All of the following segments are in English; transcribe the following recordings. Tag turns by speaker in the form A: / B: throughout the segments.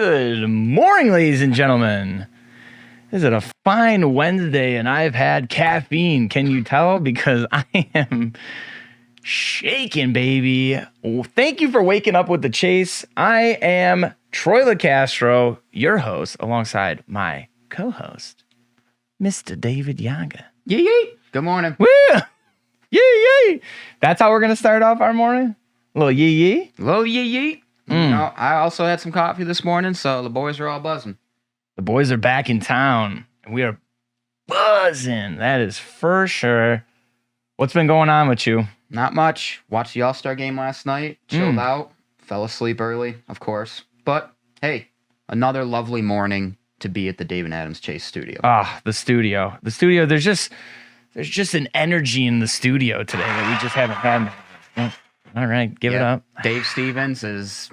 A: Good morning, ladies and gentlemen. Is it a fine Wednesday and I've had caffeine? Can you tell? Because I am shaking, baby. Well, thank you for waking up with the chase. I am Troy LaCastro, your host, alongside my co-host, Mr. David Yaga.
B: Yee yee. Good morning.
A: Woo! Yee yee. That's how we're going to start off our morning? A little yee yee?
B: Little yee yee. You know, I also had some coffee this morning, so the boys are all buzzing.
A: The boys are back in town, and we are buzzing. That is for sure. What's been going on with you?
B: Not much. Watched the All-Star game last night. Chilled out. Fell asleep early, of course. But, hey, another lovely morning to be at the David Adams Chase studio.
A: The studio. The studio, there's just an energy in the studio today that we just haven't had. All right, give it up.
B: Dave Stevens is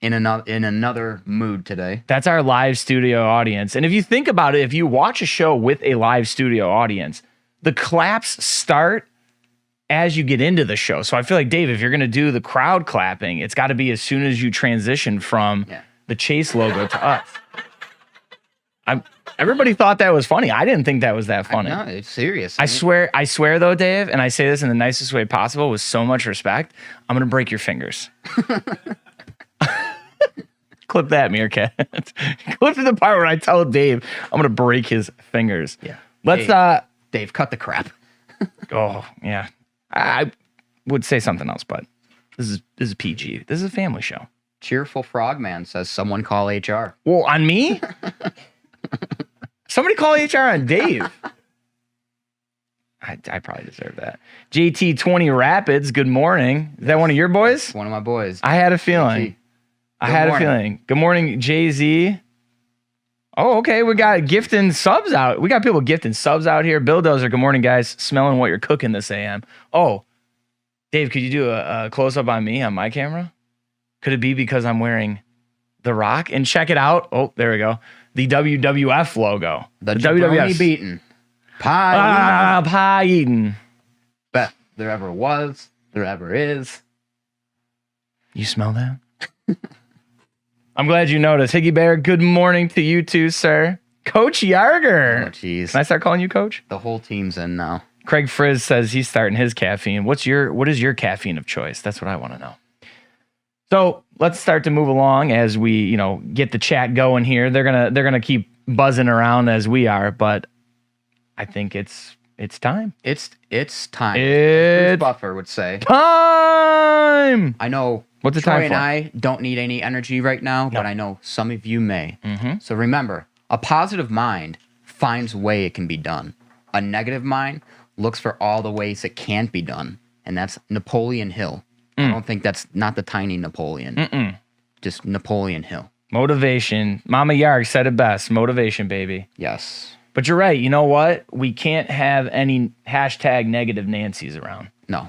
B: in another mood today.
A: That's our live studio audience. And if you think about it, if you watch a show with a live studio audience, the claps start as you get into the show. So I feel like, Dave, if you're going to do the crowd clapping, it's got to be as soon as you transition from the Chase logo to us. Everybody thought that was funny. I didn't think that was that funny.
B: No, it's serious.
A: I swear though, Dave, and I say this in the nicest way possible with so much respect, I'm going to break your fingers. Clip that, Meerkat. Clip to the part where I tell Dave I'm going to break his fingers.
B: Yeah.
A: Let's
B: Dave, cut the crap.
A: Oh, yeah. I would say something else, but this is PG. This is a family show.
B: Cheerful Frogman says someone call HR.
A: Well, on me? Somebody call HR on Dave. I probably deserve that. JT20 Rapids, good morning. Is that one of your boys?
B: One of my boys.
A: I had a feeling. A feeling. Good morning, Jay-Z. Oh, okay. We got gifting subs out. We got people gifting subs out here. Bill Dozer, good morning, guys. Smelling what you're cooking this AM. Oh, Dave, could you do a close-up on me on my camera? Could it be because I'm wearing The Rock? And check it out. Oh, there we go. The WWF logo.
B: The WWF beaten. Pie
A: eating.
B: Bet there ever was, there ever is.
A: You smell that? I'm glad you noticed. Higgy Bear, good morning to you too, sir. Coach Yarger.
B: Oh, jeez.
A: Can I start calling you Coach?
B: The whole team's in now.
A: Craig Frizz says he's starting his caffeine. What is your caffeine of choice? That's what I want to know. So let's start to move along as we, get the chat going here. They're gonna keep buzzing around as we are, but I think it's time.
B: It's time.
A: It's
B: Bruce Buffer would say.
A: Time.
B: I know.
A: What's the
B: Troy
A: time
B: and
A: for?
B: I don't need any energy right now, but I know some of you may.
A: Mm-hmm.
B: So remember, a positive mind finds a way it can be done. A negative mind looks for all the ways it can't be done, and that's Napoleon Hill. I don't think that's not the tiny Napoleon. Just Napoleon Hill.
A: Motivation. Mama Yarg said it best. Motivation, baby.
B: Yes.
A: But you're right. You know what? We can't have any hashtag negative Nancy's around.
B: No.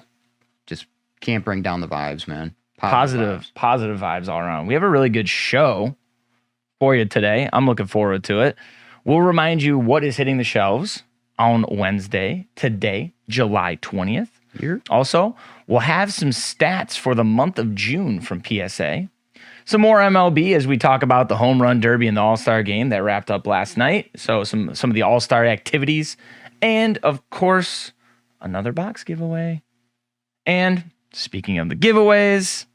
B: Just can't bring down the vibes, man.
A: Positive vibes all around. We have a really good show for you today. I'm looking forward to it. We'll remind you what is hitting the shelves on Wednesday, today, July 20th. Also, we'll have some stats for the month of June from PSA. Some more MLB as we talk about the Home Run Derby and the All-Star Game that wrapped up last night. So some of the All-Star activities. And, of course, another box giveaway. And speaking of the giveaways,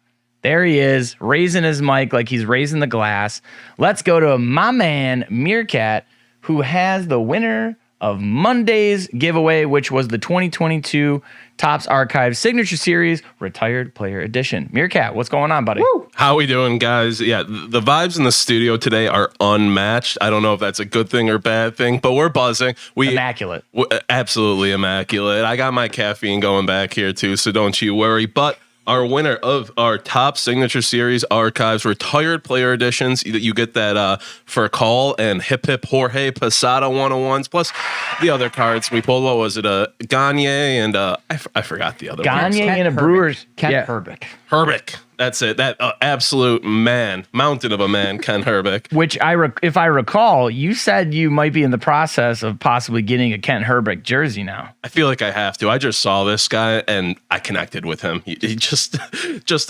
A: there he is, raising his mic like he's raising the glass. Let's go to my man, Meerkat, who has the winner of Monday's giveaway, which was the 2022 Topps Archive Signature Series Retired Player Edition. Meerkat, what's going on, buddy?
C: Woo! How we doing, guys? Yeah, the vibes in the studio today are unmatched. I don't know if that's a good thing or bad thing, but we're buzzing.
A: Immaculate.
C: Absolutely immaculate. I got my caffeine going back here, too, so don't you worry. But our winner of our Top Signature Series Archives Retired Player Editions, you get that for a call and Hip Hip Jorge Posada 101s, plus the other cards we pulled. What was it? Gagne and I forgot the other one.
A: Gagne and a Brewers.
B: Kent Herbeck.
C: Herbeck. That's it. That absolute man, mountain of a man, Ken Herbeck.
A: Which, if I recall, you said you might be in the process of possibly getting a Kent Herbeck jersey now.
C: I feel like I have to. I just saw this guy and I connected with him. He just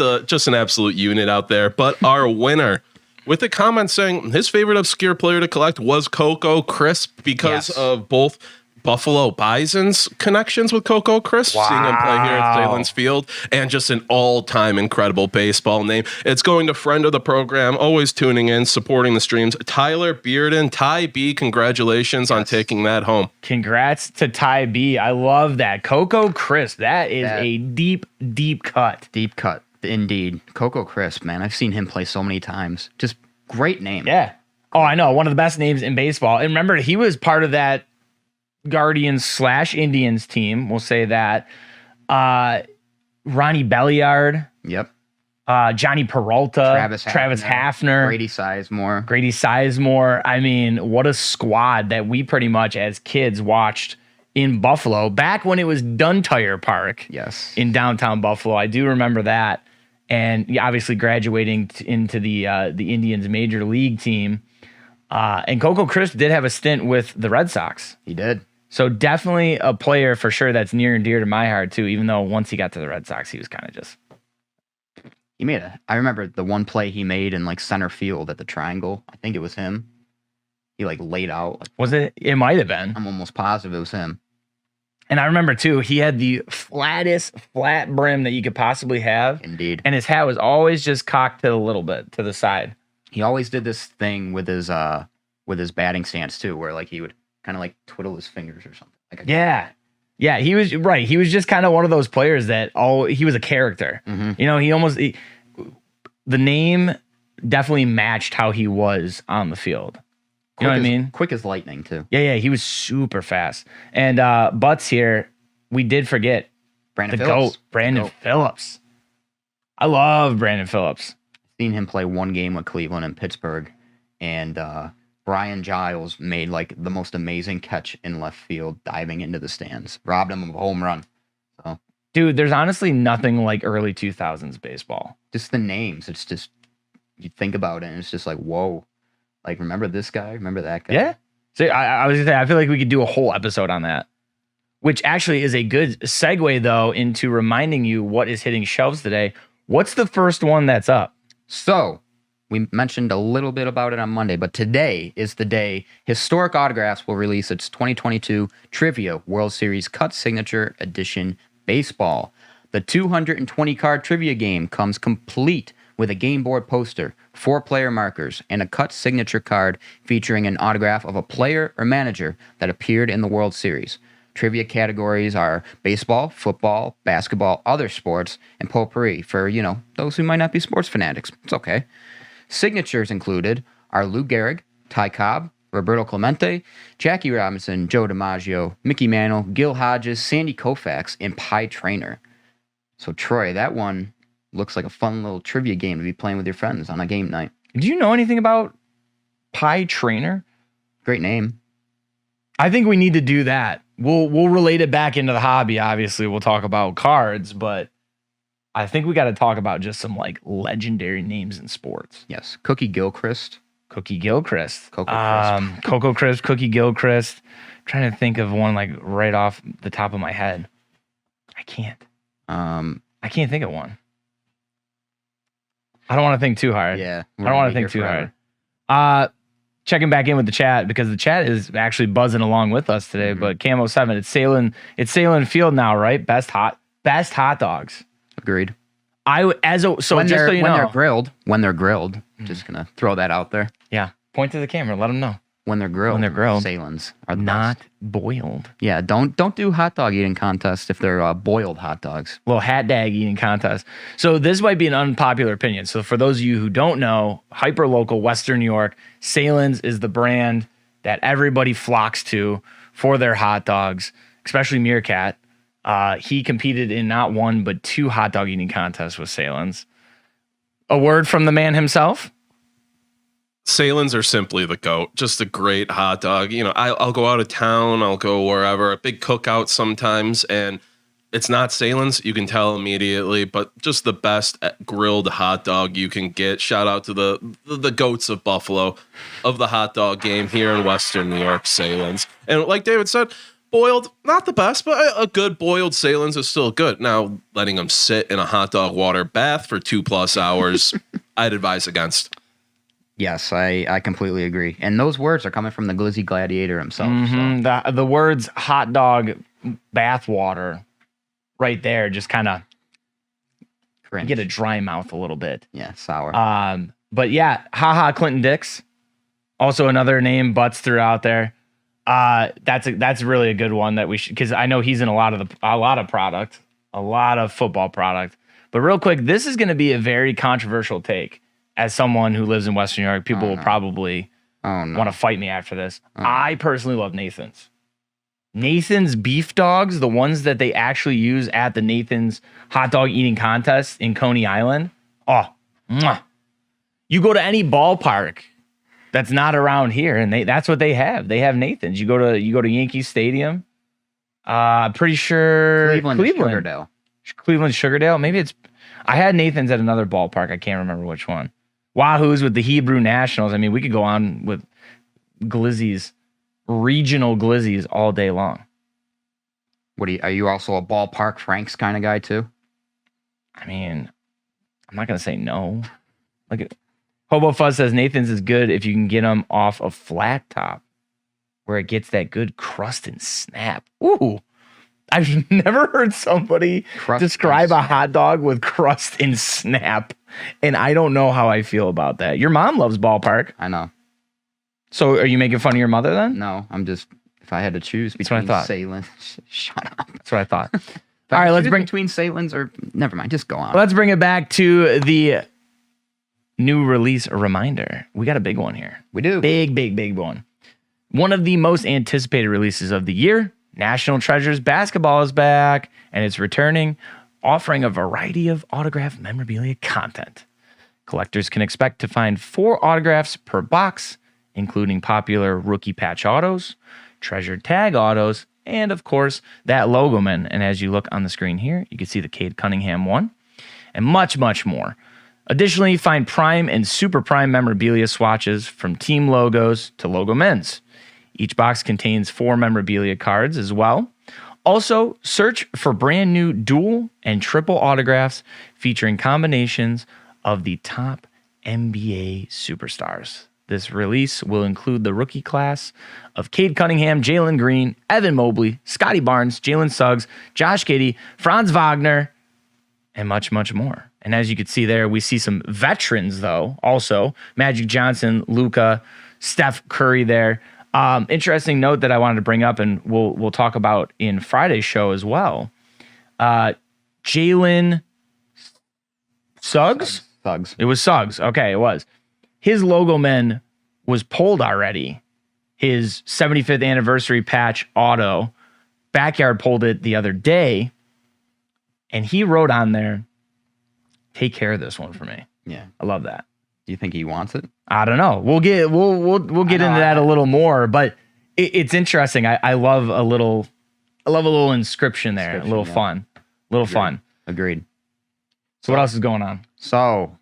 C: an absolute unit out there. But our winner with a comment saying his favorite obscure player to collect was Coco Crisp because of both Buffalo Bison's connections with Coco Crisp, seeing him play here at Salins Field, and just an all-time incredible baseball name. It's going to friend of the program, always tuning in, supporting the streams, Tyler Bearden. Ty B, congratulations on taking that home.
A: Congrats to Ty B. I love that. Coco Crisp, that is a deep, deep cut.
B: Deep cut, indeed. Coco Crisp, man, I've seen him play so many times. Just great name.
A: Yeah. Oh, I know. One of the best names in baseball. And remember, he was part of that Guardians/Indians team, we'll say that. Ronnie Belliard.
B: Yep.
A: Johnny Peralta. Travis Hafner.
B: Grady
A: Sizemore. I mean, what a squad that we pretty much as kids watched in Buffalo back when it was Duntire Park.
B: Yes.
A: In downtown Buffalo. I do remember that. And obviously graduating into the Indians major league team. And Coco Crisp did have a stint with the Red Sox.
B: He did.
A: So definitely a player for sure that's near and dear to my heart too, even though once he got to the Red Sox, he was kind of just...
B: I remember the one play he made in like center field at the Triangle. I think it was him. He like laid out.
A: Was it? It might have been.
B: I'm almost positive it was him.
A: And I remember too, he had the flattest flat brim that you could possibly have.
B: Indeed.
A: And his hat was always just cocked to a little bit to the side.
B: He always did this thing with his batting stance too, where like he would kind of like twiddle his fingers or something.
A: Yeah, he was right. He was just kind of one of those players that he was a character.
B: Mm-hmm.
A: You know, the name definitely matched how he was on the field. You know what I mean?
B: Quick as lightning too.
A: Yeah, he was super fast. And Butts here, we did forget
B: Brandon
A: the
B: Phillips.
A: GOAT, Brandon Phillips. I love Brandon Phillips.
B: Seen him play one game with Cleveland and Pittsburgh, and Brian Giles made like the most amazing catch in left field, diving into the stands, robbed him of a home run. So,
A: dude, there's honestly nothing like early 2000s baseball.
B: Just the names. It's just, you think about it, and it's just like, whoa. Like, remember this guy? Remember that guy?
A: Yeah. So I was gonna say, I feel like we could do a whole episode on that, which actually is a good segue though into reminding you what is hitting shelves today. What's the first one that's up?
B: So, we mentioned a little bit about it on Monday, but today is the day Historic Autographs will release its 2022 Trivia World Series Cut Signature Edition Baseball. The 220-card trivia game comes complete with a game board poster, 4 player markers, and a cut signature card featuring an autograph of a player or manager that appeared in the World Series. Trivia categories are baseball, football, basketball, other sports, and potpourri for, those who might not be sports fanatics. It's okay. Signatures included are Lou Gehrig, Ty Cobb, Roberto Clemente, Jackie Robinson, Joe DiMaggio, Mickey Mantle, Gil Hodges, Sandy Koufax, and Pie Traynor. So, Troy, that one looks like a fun little trivia game to be playing with your friends on a game night.
A: Do you know anything about Pie Traynor?
B: Great name.
A: I think we need to do that. We'll relate it back into the hobby. Obviously, we'll talk about cards, but I think we got to talk about just some like legendary names in sports.
B: Yes. Cookie Gilchrist.
A: Cookie Gilchrist.
B: Coco Crisp.
A: Coco Crisp, Cookie Gilchrist. I'm trying to think of one like right off the top of my head. I can't. I can't think of one. I don't want to think too hard.
B: Yeah.
A: I don't want to think too hard. Checking back in with the chat because the chat is actually buzzing along with us today. Mm-hmm. But Camo 7, it's Salem Field now, right? Best hot dogs.
B: Agreed.
A: When they're
B: grilled, just gonna throw that out there.
A: Yeah. Point to the camera, let them know.
B: When they're grilled, Salins are
A: not
B: best.
A: Boiled.
B: Yeah, don't do hot dog eating contests if they're boiled hot dogs.
A: Little hat dag eating contest. So this might be an unpopular opinion. So for those of you who don't know, hyper local Western New York, Salins is the brand that everybody flocks to for their hot dogs, especially Meerkat. He competed in not one but 2 hot dog eating contests with Salins. A word from the man himself.
C: Salins are simply the GOAT. Just a great hot dog. I'll go out of town. I'll go wherever. A big cookout sometimes. And it's not Salins. You can tell immediately. But just the best grilled hot dog you can get. Shout out to the GOATs of Buffalo of the hot dog game here in Western New York, Salins. And like David said, boiled, not the best, but a good boiled Salins is still good. Now, letting them sit in a hot dog water bath for 2+ hours, I'd advise against.
B: Yes, I completely agree. And those words are coming from the Glizzy Gladiator himself. So.
A: The words hot dog bathwater right there just kind of get a dry mouth a little bit.
B: Yeah, sour.
A: But yeah, haha, Clinton Dix. Also another name Butts threw out there. That's really a good one that we should, because I know he's in a lot of product, a lot of football product. But real quick, this is going to be a very controversial take. As someone who lives in Western New York, people will probably want to fight me after this. I personally love Nathan's. Nathan's beef dogs, the ones that they actually use at the Nathan's hot dog eating contest in Coney Island. Oh, mwah. You go to any ballpark that's not around here, and that's what they have. They have Nathan's. You go to Yankee Stadium. Pretty sure
B: Cleveland.
A: Sugardale. Maybe it's. I had Nathan's at another ballpark. I can't remember which one. Wahoo's with the Hebrew Nationals. I mean, we could go on with glizzies, regional glizzies all day long.
B: Are you also a ballpark Franks kind of guy too?
A: I mean, I'm not going to say no. Like Hobo Fuzz says Nathan's is good if you can get them off a flat top where it gets that good crust and snap. Ooh. I've never heard somebody describe a hot dog with crust and snap, and I don't know how I feel about that. Your mom loves ballpark.
B: I know.
A: So are you making fun of your mother then?
B: No, I'm just, if I had to choose between Salem, shut up.
A: That's what I thought. All right, let's bring
B: between Salem's or never mind, just go on.
A: Let's bring it back to the new release reminder. We got a big one here.
B: We do.
A: Big one. One of the most anticipated releases of the year. National Treasures Basketball is back, and it's returning, offering a variety of autographed memorabilia content. Collectors can expect to find 4 autographs per box, including popular rookie patch autos, treasured tag autos, and of course, that logo man. And as you look on the screen here, you can see the Cade Cunningham one, and much, much more. Additionally, find prime and super prime memorabilia swatches from team logos to logo men's. Each box contains 4 memorabilia cards as well. Also, search for brand new dual and triple autographs featuring combinations of the top NBA superstars. This release will include the rookie class of Cade Cunningham, Jalen Green, Evan Mobley, Scotty Barnes, Jalen Suggs, Josh Giddey, Franz Wagner, and much, much more. And as you can see there, we see some veterans, though, also. Magic Johnson, Luka, Steph Curry there. Interesting note that I wanted to bring up, and we'll talk about in Friday's show as well. Jalen Suggs?
B: Suggs.
A: It was Suggs. Okay, it was. His logo men was pulled already. His 75th anniversary patch auto. Backyard pulled it the other day, and he wrote on there, "Take care of this one for me."
B: Yeah.
A: I love that.
B: Do you think he wants it?
A: I don't know. We'll get into that a little more, but it's interesting. I love a little inscription there. A little fun.
B: Agreed.
A: So what else is going on?
B: So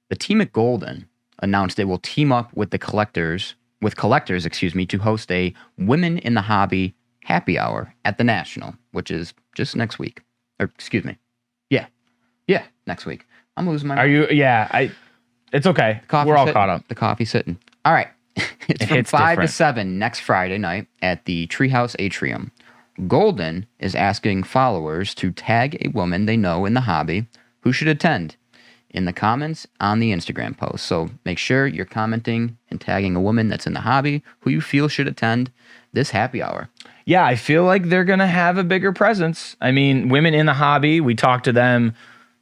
B: the team at Golden announced they will team up with collectors, to host a Women in the Hobby happy hour at the National, which is just next week. Or excuse me. Yeah, next week. I'm losing my mind.
A: Are you? Yeah, it's okay. We're all caught up.
B: The coffee's sitting. All right. It's from 5 to 7 next Friday night at the Treehouse Atrium. Golden is asking followers to tag a woman they know in the hobby who should attend in the comments on the Instagram post. So make sure you're commenting and tagging a woman that's in the hobby who you feel should attend this happy hour.
A: Yeah, I feel like they're going to have a bigger presence. I mean, Women in the Hobby, we talked to them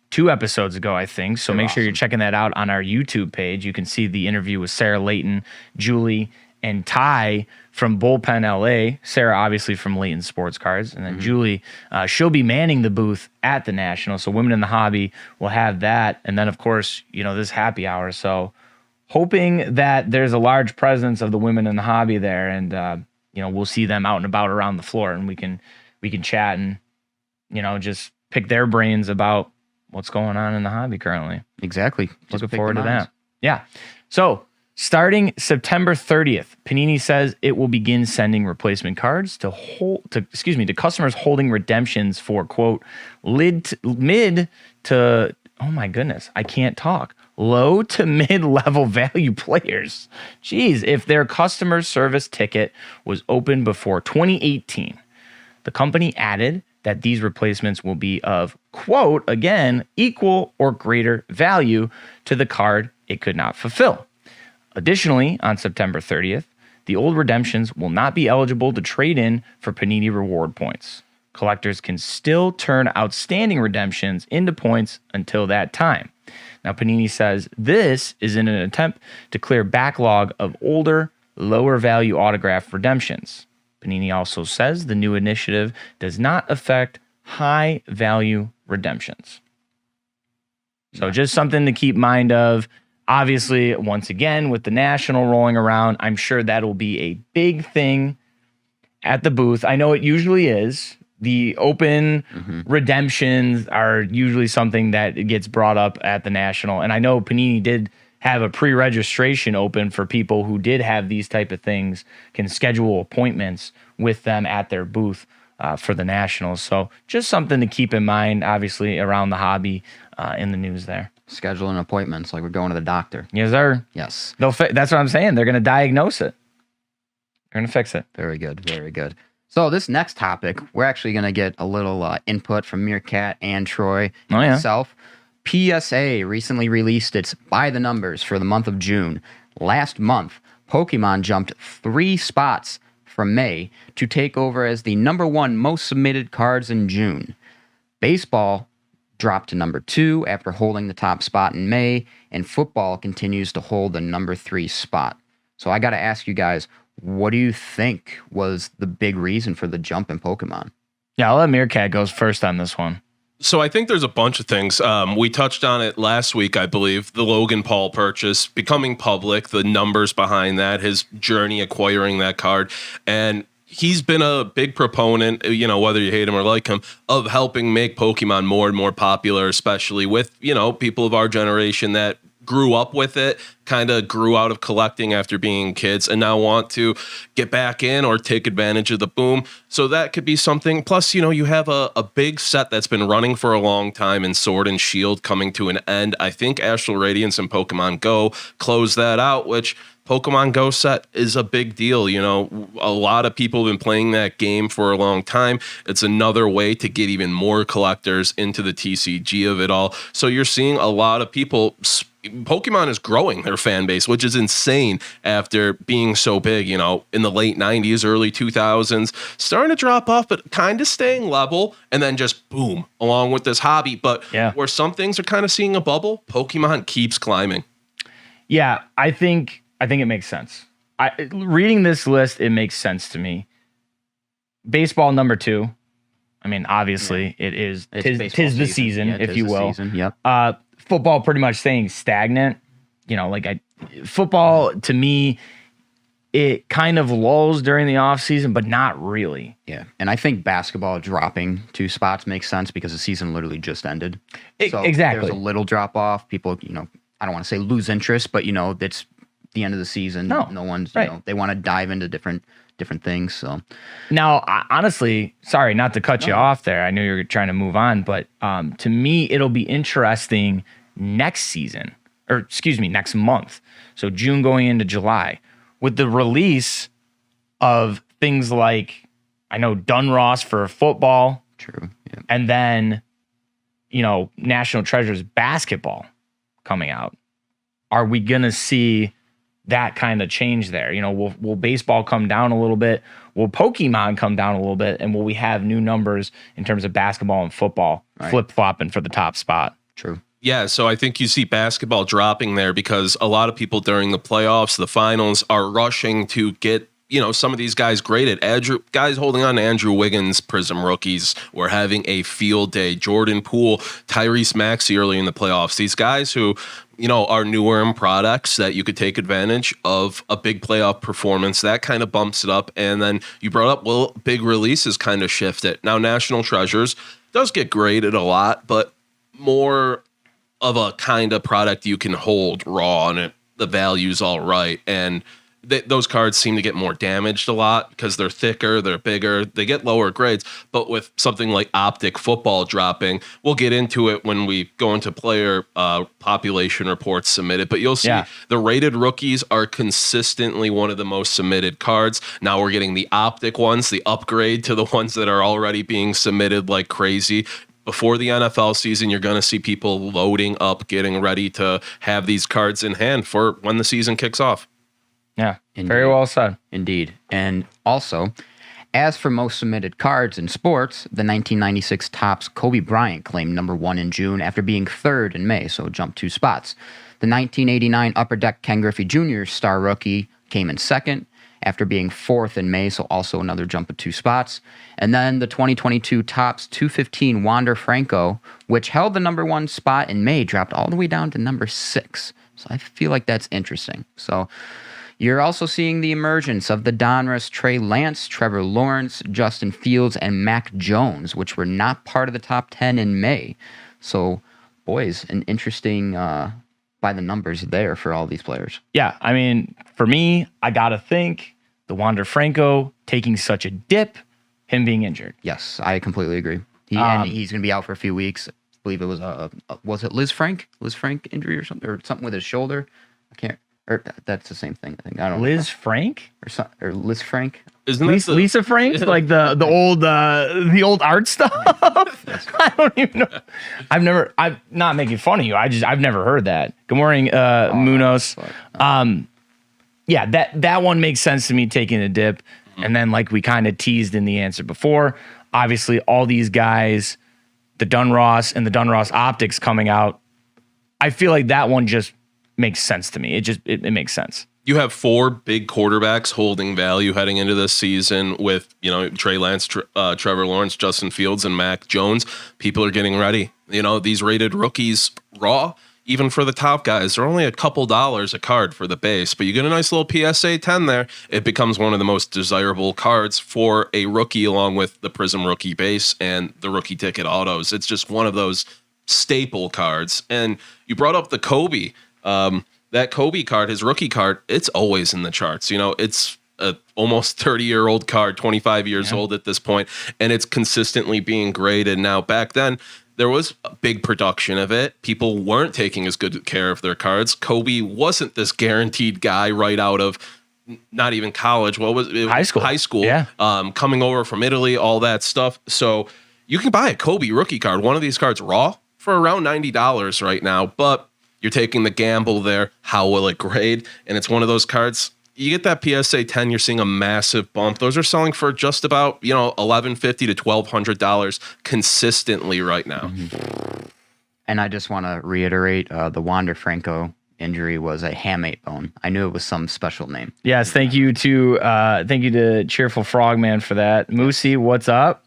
A: 2 episodes ago, I think. So make sure you're checking that out on our YouTube page. You can see the interview with Sarah Layton, Julie, and Ty from Bullpen LA. Sarah, obviously, from Layton Sports Cards. And then Julie, she'll be manning the booth at the National. So Women in the Hobby will have that. And then, of course, this happy hour. So hoping that there's a large presence of the women in the hobby there. And, we'll see them out and about around the floor. And we can chat and, just pick their brains about what's going on in the hobby currently.
B: Exactly.
A: Looking forward to that. Yeah. So starting September 30th, Panini says it will begin sending replacement cards to customers holding redemptions for, quote, mid to, oh my goodness, I can't talk, low to mid-level value players. Geez, if their customer service ticket was open before 2018. The company added that these replacements will be of, quote, again, equal or greater value to the card it could not fulfill. Additionally, on September 30th, the old redemptions will not be eligible to trade in for Panini reward points. Collectors can still turn outstanding redemptions into points until that time. Now, Panini says this is in an attempt to clear backlog of older, lower value autograph redemptions. Panini also says the new initiative does not affect high value redemptions. So just something to keep mind of. Obviously, once again, with the National rolling around, I'm sure that'll be a big thing at the booth. I know it usually is. The open redemptions are usually something that gets brought up at the National. And I know Panini did have a pre-registration open for people who did have these type of things, can schedule appointments with them at their booth for the Nationals. So just something to keep in mind, obviously, around the hobby in the news there.
B: Scheduling appointments like we're going to the doctor.
A: Yes, sir.
B: Yes.
A: That's what I'm saying. They're going to diagnose it. They're going to fix it.
B: Very good. Very good. So this next topic, we're actually going to get a little input from Meerkat and Troy himself. PSA recently released its By the Numbers for the month of June. Last month, Pokemon jumped 3 spots from May to take over as the #1 most submitted cards in June. Baseball dropped to #2 after holding the top spot in May, and football continues to hold the #3 spot. So I got to ask you guys, what do you think was the big reason for the jump in Pokemon?
A: Yeah, I'll let Meerkat goes first on this one.
C: So I think there's a bunch of things. We touched on it last week, I believe. The Logan Paul purchase becoming public, the numbers behind that, his journey acquiring that card, and he's been a big proponent, you know, whether you hate him or like him, of helping make Pokemon more and more popular, especially with, you know, people of our generation that grew up with it, kind of grew out of collecting after being kids and now want to get back in or take advantage of the boom. So that could be something. Plus, you know, you have a big set that's been running for a long time in Sword and Shield coming to an end. I think Astral Radiance and Pokemon Go close that out, which Pokemon Go set is a big deal. You know, a lot of people have been playing that game for a long time. It's another way to get even more collectors into the TCG of it all. So you're seeing a lot of people. Pokemon is growing their fan base, which is insane after being so big, you know, in the late 90s, early 2000s, starting to drop off, but kind of staying level and then just boom, along with this hobby. But where some things are kind of seeing a bubble, Pokemon keeps climbing.
A: Yeah, I think it makes sense. Reading this list, it makes sense to me. Baseball #2. I mean, obviously, tis the season, if you will.
B: Yep.
A: Football pretty much staying stagnant. You know, football to me, it kind of lulls during the off season, but not really.
B: Yeah, and I think basketball dropping 2 spots makes sense because the season literally just ended. So
A: exactly.
B: There's a little drop off. People, you know, I don't want to say lose interest, but you know, it's the end of the season. No one's, you know, they want to dive into different things. So
A: now, honestly, sorry not to cut you off there. I know you're trying to move on, but to me, it'll be interesting next month. So June going into July with the release of things like, I know Dunross for football.
B: True. Yeah.
A: And then, you know, National Treasures basketball coming out. Are we going to see that kind of change there? You know, will baseball come down a little bit? Will Pokemon come down a little bit? And will we have new numbers in terms of basketball and football flip-flopping for the top spot?
B: True.
C: Yeah, so I think you see basketball dropping there because a lot of people during the playoffs, the finals, are rushing to get, you know, some of these guys graded. Guys holding on to Andrew Wiggins, Prism rookies, were having a field day. Jordan Poole, Tyrese Maxey early in the playoffs. These guys who, you know, are newer in products that you could take advantage of a big playoff performance. That kind of bumps it up. And then you brought up, well, big releases kind of shift it. Now, National Treasures does get graded a lot, but more of a kind of product you can hold raw and the value's all right. And those cards seem to get more damaged a lot because they're thicker, they're bigger, they get lower grades. But with something like Optic Football dropping, we'll get into it when we go into player population reports submitted. But you'll see the rated rookies are consistently one of the most submitted cards. Now we're getting the Optic ones, the upgrade to the ones that are already being submitted like crazy. Before the NFL season, you're going to see people loading up, getting ready to have these cards in hand for when the season kicks off.
A: Yeah,
B: Indeed.
A: very well said.
B: Indeed. And also, as for most submitted cards in sports, the 1996 Topps Kobe Bryant claimed number 1 in June after being 3rd in May, so it jumped 2 spots. The 1989 Upper Deck Ken Griffey Jr. Star Rookie came in 2nd after being 4th in May, so also another jump of 2 spots. And then the 2022 Topps 215 Wander Franco, which held the number 1 spot in May, dropped all the way down to number 6. So I feel like that's interesting. So you're also seeing the emergence of the Donruss, Trey Lance, Trevor Lawrence, Justin Fields, and Mac Jones, which were not part of the top 10 in May. So, boys, an interesting by the numbers there for all these players.
A: Yeah, I mean, for me, I got to think the Wander Franco taking such a dip, him being injured.
B: Yes, I completely agree. And he's going to be out for a few weeks. I believe it was it Liz Frank? Liz Frank injury or something with his shoulder? I can't. Or that's the same thing. I think I don't.
A: Liz Frank
B: or Liz Frank.
C: Isn't
A: Lisa Frank? Like the old art stuff? I don't even know. I'm not making fun of you. I've never heard that. Good morning, Munoz. Yeah, that one makes sense to me, taking a dip. And then, like we kind of teased in the answer before, obviously all these guys, the Dunross and the Dunross Optics coming out, I feel like that one just makes sense to me. It makes sense.
C: You have 4 big quarterbacks holding value heading into this season with, Trey Lance, Trevor Lawrence, Justin Fields, and Mac Jones. People are getting ready. These rated rookies raw, even for the top guys, they're only a couple dollars a card for the base, but you get a nice little PSA 10 there. It becomes one of the most desirable cards for a rookie, along with the Prism rookie base and the rookie ticket autos. It's just one of those staple cards. And you brought up the Kobe. That Kobe card, his rookie card, it's always in the charts. It's a almost 30-year-old card, 25 years old at this point, and it's consistently being graded. Now, back then, there was a big production of it. People weren't taking as good care of their cards. Kobe wasn't this guaranteed guy right out of not even college. What was it? High school.
A: Yeah.
C: Coming over from Italy, all that stuff. So you can buy a Kobe rookie card, one of these cards raw, for around $90 right now, but you're taking the gamble there. How will it grade? And it's one of those cards. You get that PSA 10, you're seeing a massive bump. Those are selling for just about, $1,150 to $1,200 consistently right now.
B: Mm-hmm. And I just want to reiterate, the Wander Franco injury was a hamate bone. I knew it was some special name.
A: Yes, thank you to Cheerful Frogman for that. Moosey, what's up?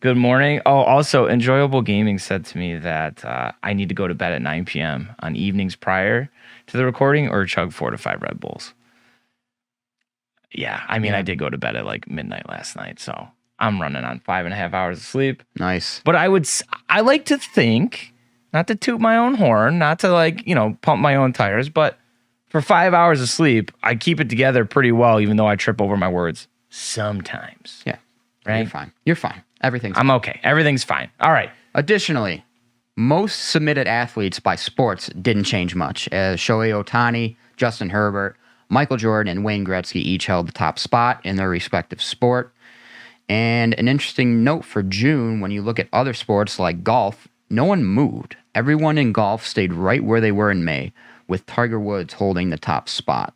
A: Good morning. Oh, also, Enjoyable Gaming said to me that I need to go to bed at 9 p.m. on evenings prior to the recording or chug 4 to 5 Red Bulls. Yeah, I did go to bed at like midnight last night, so I'm running on 5.5 hours of sleep.
B: Nice.
A: But I like to think, not to toot my own horn, not to pump my own tires, but for 5 hours of sleep, I keep it together pretty well, even though I trip over my words sometimes.
B: Yeah.
A: Right?
B: You're fine. Everything's fine.
A: I'm okay. Everything's fine. All right.
B: Additionally, most submitted athletes by sports didn't change much, as Shohei Ohtani, Justin Herbert, Michael Jordan, and Wayne Gretzky each held the top spot in their respective sport. And an interesting note for June, when you look at other sports like golf, no one moved. Everyone in golf stayed right where they were in May, with Tiger Woods holding the top spot.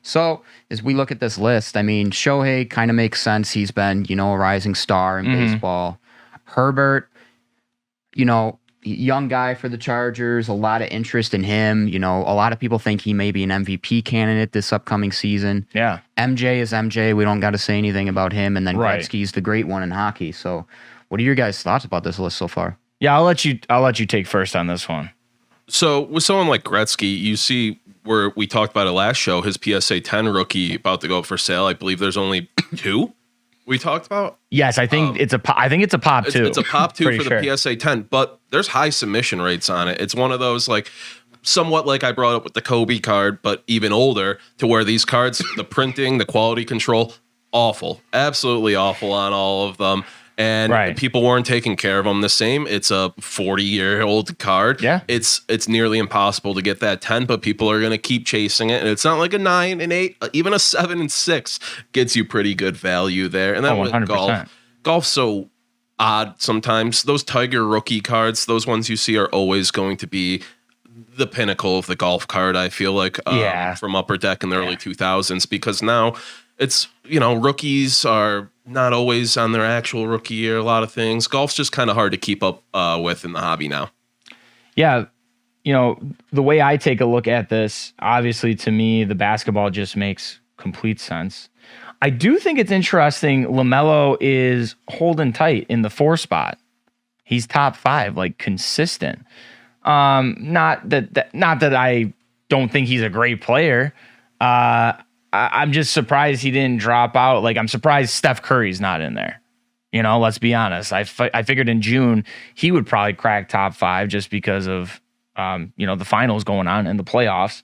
B: So, as we look at this list, Shohei kind of makes sense. He's been, a rising star in baseball. Herbert, young guy for the Chargers, a lot of interest in him. A lot of people think he may be an MVP candidate this upcoming season.
A: Yeah.
B: MJ is MJ. We don't got to say anything about him. And then Gretzky's the great one in hockey. So, what are your guys' thoughts about this list so far?
A: Yeah, I'll let you take first on this one.
C: So, with someone like Gretzky, you see where we talked about it last show, his PSA 10 rookie about to go up for sale. I believe there's only 2 we talked about.
A: Yes, I think it's a pop 2.
C: It's a pop 2 for
A: the
C: PSA 10, but there's high submission rates on it. It's one of those, like, somewhat like I brought up with the Kobe card, but even older, to where these cards, the printing, the quality control, awful, absolutely awful on all of them. And people weren't taking care of them the same. It's a 40-year-old card.
A: Yeah.
C: It's nearly impossible to get that 10, but people are going to keep chasing it. And it's not like a 9 and 8, even a 7 and 6 gets you pretty good value there. And then
A: 100%.
C: Golf's so odd sometimes. Those Tiger rookie cards, those ones you see are always going to be the pinnacle of the golf card, I feel like, from Upper Deck in the early 2000s, because now it's, rookies are not always on their actual rookie year, a lot of things. Golf's just kind of hard to keep up with in the hobby now.
A: Yeah. The way I take a look at this, obviously to me, the basketball just makes complete sense. I do think it's interesting. LaMelo is holding tight in the 4 spot. He's top 5, like consistent. Not that I don't think he's a great player. I'm just surprised he didn't drop out. Like, I'm surprised Steph Curry's not in there. Let's be honest. I figured in June he would probably crack top 5 just because of the finals going on and the playoffs.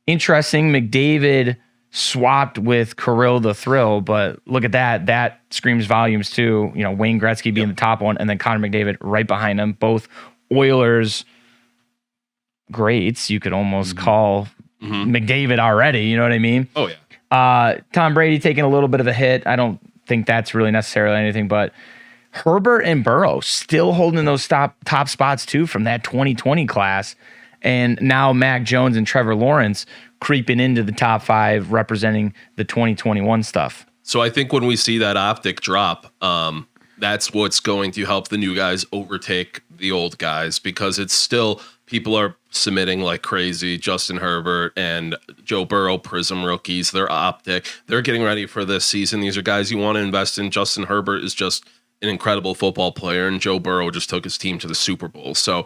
A: Interesting, McDavid swapped with Kirill the Thrill, but look at that. That screams volumes too. Wayne Gretzky being the top one, and then Connor McDavid right behind him. Both Oilers greats, you could almost call McDavid already. You know what I mean?
C: Oh, yeah.
A: Tom Brady taking a little bit of a hit. I don't think that's really necessarily anything, but Herbert and Burrow still holding those top spots too from that 2020 class. And now Mac Jones and Trevor Lawrence creeping into the top 5 representing the 2021 stuff.
C: So I think when we see that optic drop, that's what's going to help the new guys overtake the old guys, because it's still, people are submitting like crazy. Justin Herbert and Joe Burrow, Prism rookies, they're optic. They're getting ready for this season. These are guys you want to invest in. Justin Herbert is just an incredible football player, and Joe Burrow just took his team to the Super Bowl. So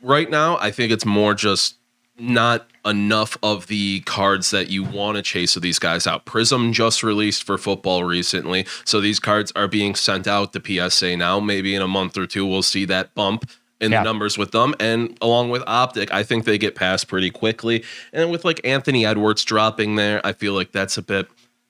C: right now, I think it's more just not enough of the cards that you want to chase of these guys out. Prism just released for football recently, so these cards are being sent out to PSA now. Maybe in a month or two, we'll see that bump in the numbers with them. And along with Optic, I think they get passed pretty quickly. And with like Anthony Edwards dropping there, I feel like that's a bit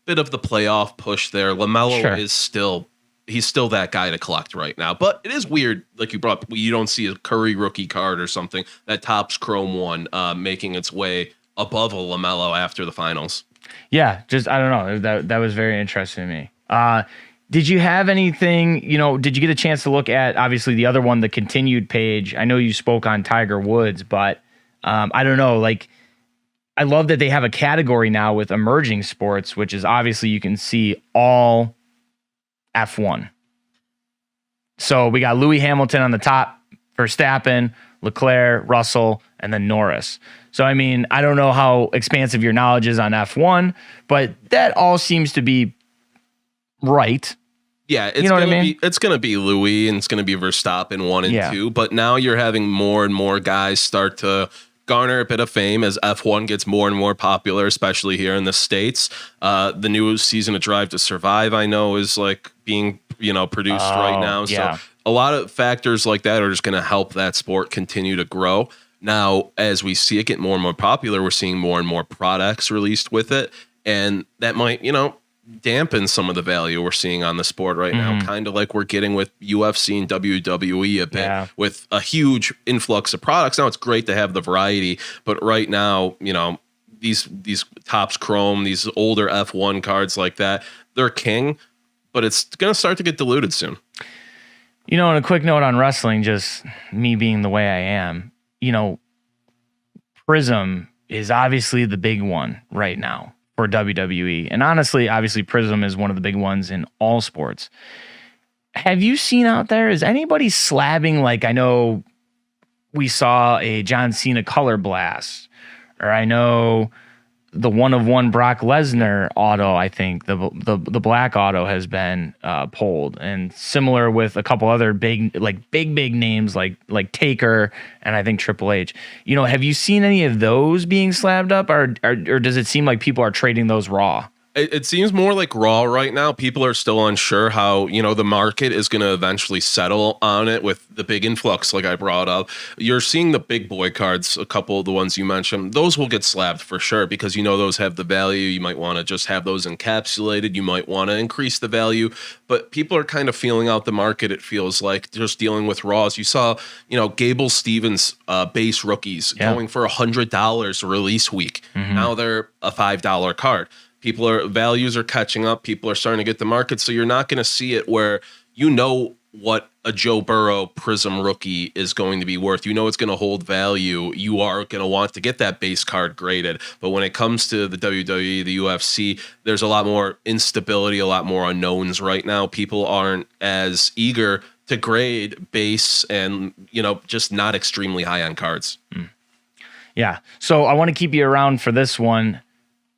C: of the playoff push there. LaMelo is still... he's still that guy to collect right now. But it is weird, like you brought up, you don't see a Curry rookie card or something, that Topps Chrome one making its way above a LaMelo after the finals.
A: Yeah, just, I don't know. That was very interesting to me. Did you have anything, did you get a chance to look at, obviously, the other one, the continued page? I know you spoke on Tiger Woods, but I don't know, like, I love that they have a category now with emerging sports, which is obviously you can see all F1. So we got Lewis Hamilton on the top, Verstappen, Leclerc, Russell, and then Norris. So, I mean, I don't know how expansive your knowledge is on F1, but that all seems to be right.
C: Yeah, it's it's going to be Louis, and it's going to be Verstappen 1 and 2. But now you're having more and more guys start to garner a bit of fame as F1 gets more and more popular, especially here in the States. The new season of Drive to Survive, I know, is like being produced right now.
A: Yeah.
C: So a lot of factors like that are just going to help that sport continue to grow. Now, as we see it get more and more popular, we're seeing more and more products released with it, and that might dampen some of the value we're seeing on the sport right now, kind of like we're getting with UFC and WWE a bit, with a huge influx of products. Now it's great to have the variety, but right now, these Topps Chrome, these older F1 cards like that, they're king, but it's going to start to get diluted soon.
A: And a quick note on wrestling, just me being the way I am, Prism is obviously the big one right now for WWE. And honestly, obviously, Prism is one of the big ones in all sports. Have you seen out there, is anybody slabbing, like, I know we saw a John Cena color blast, or I know the 1-of-1 Brock Lesnar auto, I think the black auto has been pulled, and similar with a couple other big names like Taker and I think Triple H. Have you seen any of those being slabbed up, or does it seem like people are trading those raw?
C: It seems more like Raw right now. People are still unsure how, the market is going to eventually settle on it with the big influx, like I brought up. You're seeing the big boy cards, a couple of the ones you mentioned. Those will get slabbed for sure because, those have the value. You might want to just have those encapsulated. You might want to increase the value. But people are kind of feeling out the market, it feels like, just dealing with Raws. You saw, Gable Stevens base rookies going for $100 release week. Now they're a $5 card. Values are catching up. People are starting to get the market. So you're not going to see it where what a Joe Burrow Prism rookie is going to be worth. It's going to hold value. You are going to want to get that base card graded. But when it comes to the WWE, the UFC, there's a lot more instability, a lot more unknowns right now. People aren't as eager to grade base and, just not extremely high on cards.
A: Yeah. So I want to keep you around for this one.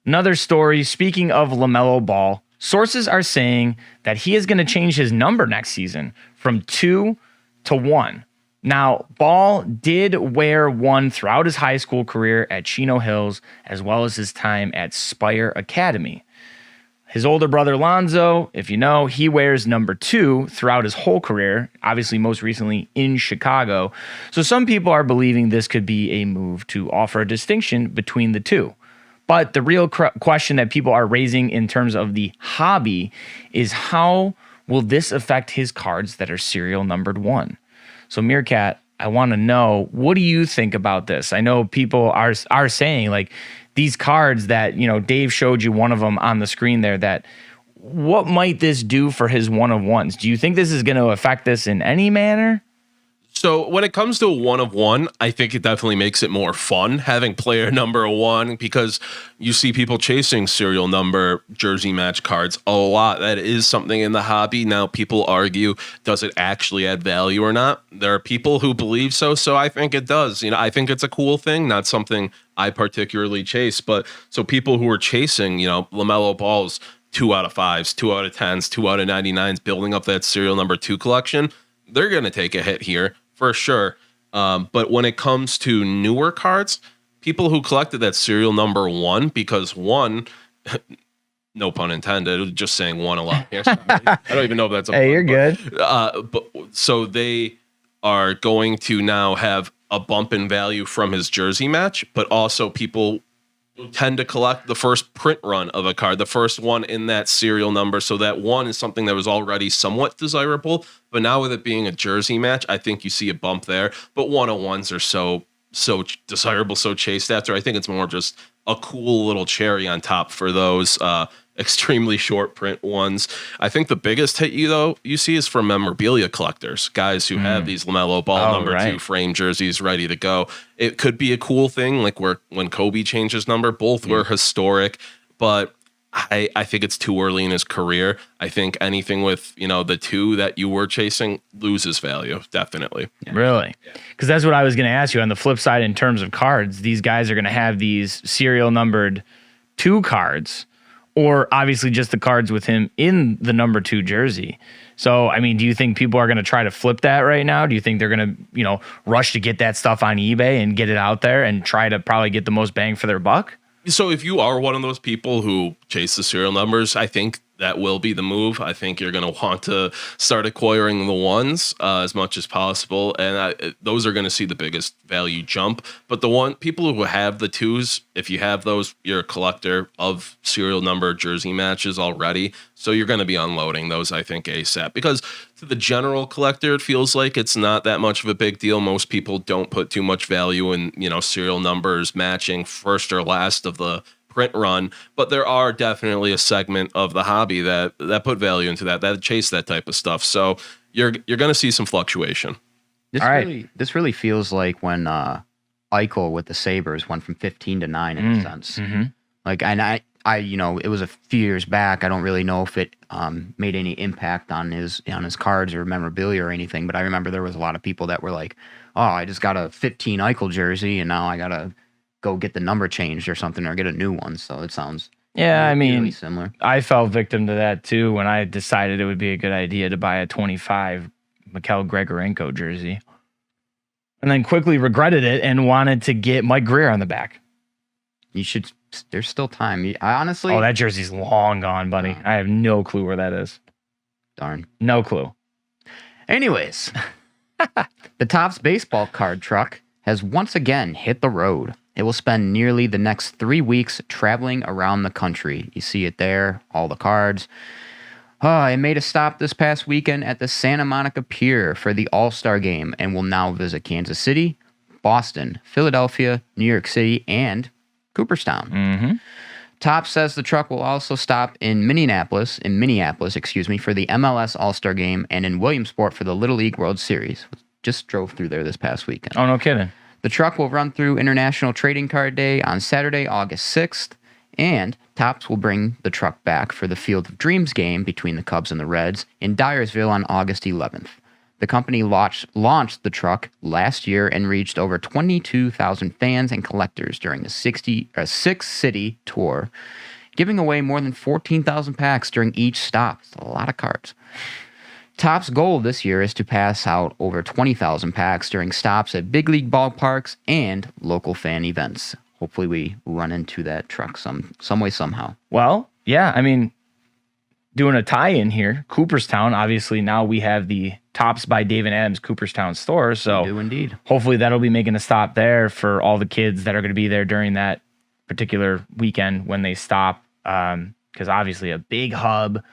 A: Another story, speaking of Lamelo Ball, sources are saying that he is going to change his number next season from 2 to 1. Now, Ball did wear 1 throughout his high school career at Chino Hills, as well as his time at Spire Academy. His older brother Lonzo, if you know, he wears number 2 throughout his whole career, obviously most recently in Chicago. So some people are believing this could be a move to offer a distinction between the two. But the real question that people are raising in terms of the hobby is how will this affect his cards that are serial numbered 1? So Meerkat, I want to know, what do you think about this? I know people are saying like these cards that, Dave showed you one of them on the screen there, that what might this do for his 1/1s? Do you think this is going to affect this in any manner?
C: So when it comes to 1/1, I think it definitely makes it more fun having player number 1 because you see people chasing serial number jersey match cards a lot. That is something in the hobby. Now people argue, does it actually add value or not? There are people who believe so. So I think it does. I think it's a cool thing, not something I particularly chase. But so people who are chasing, LaMelo Ball's 2 out of 5s, 2 out of 10s, 2 out of 99s, building up that serial number 2 collection, they're going to take a hit here. For sure. But when it comes to newer cards, people who collected that serial number 1, because 1, no pun intended, just saying 1 a lot here. I don't even know if that's a
A: Hey,
C: pun,
A: you're good.
C: But so they are going to now have a bump in value from his jersey match, but also people tend to collect the first print run of a card, the first one in that serial number. So that 1 is something that was already somewhat desirable, but now with it being a jersey match, I think you see a bump there. But 1/1s are so desirable, so chased after. I think it's more just a cool little cherry on top for those extremely short print ones. I think the biggest hit you see is from memorabilia collectors, guys who have these LaMelo Ball number 2 frame jerseys ready to go. It could be a cool thing, like when Kobe changed his number, both were historic, but I think it's too early in his career. I think anything with, the 2 that you were chasing loses value, definitely.
A: Yeah. Really? Because that's what I was going to ask you. On the flip side, in terms of cards, these guys are going to have these serial numbered 2 cards, or obviously just the cards with him in the number 2 jersey. So, I mean, do you think people are going to try to flip that right now? Do you think they're going to, rush to get that stuff on eBay and get it out there and try to probably get the most bang for their buck?
C: So if you are one of those people who chase the serial numbers, I think that will be the move. I think you're going to want to start acquiring the 1s as much as possible, and those are going to see the biggest value jump. But people who have the 2s, if you have those, you're a collector of serial number jersey matches already, so you're going to be unloading those, I think, ASAP. Because to the general collector, it feels like it's not that much of a big deal. Most people don't put too much value in, serial numbers matching first or last of the print run, but there are definitely a segment of the hobby that put value into that chase that type of stuff. So you're going to see some fluctuation.
B: This really feels like when Eichel with the Sabres went from 15 to 9 in a sense. Mm-hmm. Like, and I it was a few years back. I don't really know if it made any impact on his cards or memorabilia or anything, but I remember there was a lot of people that were like, "Oh, I just got a 15 Eichel jersey, and now I gotta go get the number changed or something, or get a new one." So it sounds really similar.
A: I fell victim to that too when I decided it would be a good idea to buy a 25 Mikhail Grigorenko jersey, and then quickly regretted it and wanted to get Mike Greer on the back.
B: You should there's still time. I honestly,
A: Oh, that jersey's long gone, buddy. I have no clue where that is.
B: darn.
A: No clue.
B: Anyways, the Topps baseball card truck has once again hit the road. It will spend nearly the next 3 weeks traveling around the country. You see it there, all the cards. It made a stop this past weekend at the Santa Monica Pier for the All-Star Game and will now visit Kansas City, Boston, Philadelphia, New York City, and Cooperstown.
A: Mm-hmm.
B: Topps says the truck will also stop in Minneapolis, for the MLS All-Star Game and in Williamsport for the Little League World Series. Just drove through there this past weekend.
A: Oh, no kidding.
B: The truck will run through International Trading Card Day on Saturday, August 6th, and Topps will bring the truck back for the Field of Dreams game between the Cubs and the Reds in Dyersville on August 11th. The company launched the truck last year and reached over 22,000 fans and collectors during the six-city tour, giving away more than 14,000 packs during each stop. It's a lot of cards. Topps' goal this year is to pass out over 20,000 packs during stops at big league ballparks and local fan events. Hopefully we run into that truck some way, somehow.
A: Well, yeah, I mean, doing a tie-in here, Cooperstown, obviously now we have the Topps by David Adams Cooperstown store, so
B: We do indeed.
A: hopefully that'll be making a stop there for all the kids that are going to be there during that particular weekend when they stop, because obviously a big hub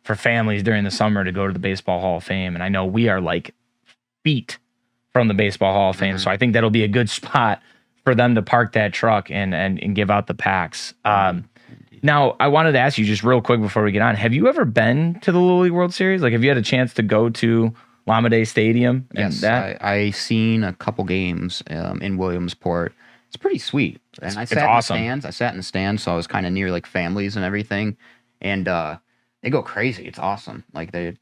A: for families during the summer to go to the Baseball Hall of Fame, and I know we are like feet from the Baseball Hall of Fame, so I think that'll be a good spot for them to park that truck and give out the packs. Now, I wanted to ask you just real quick before we get on, have you ever been to the Little League World Series? Like, have you had a chance to go to Lamade Stadium? And
B: Yes, I seen a couple games in Williamsport. It's pretty sweet. And I sat
A: awesome.
B: in the stands. I sat in the stands, so I was kind of near like families and everything. And they go crazy. It's awesome. Like I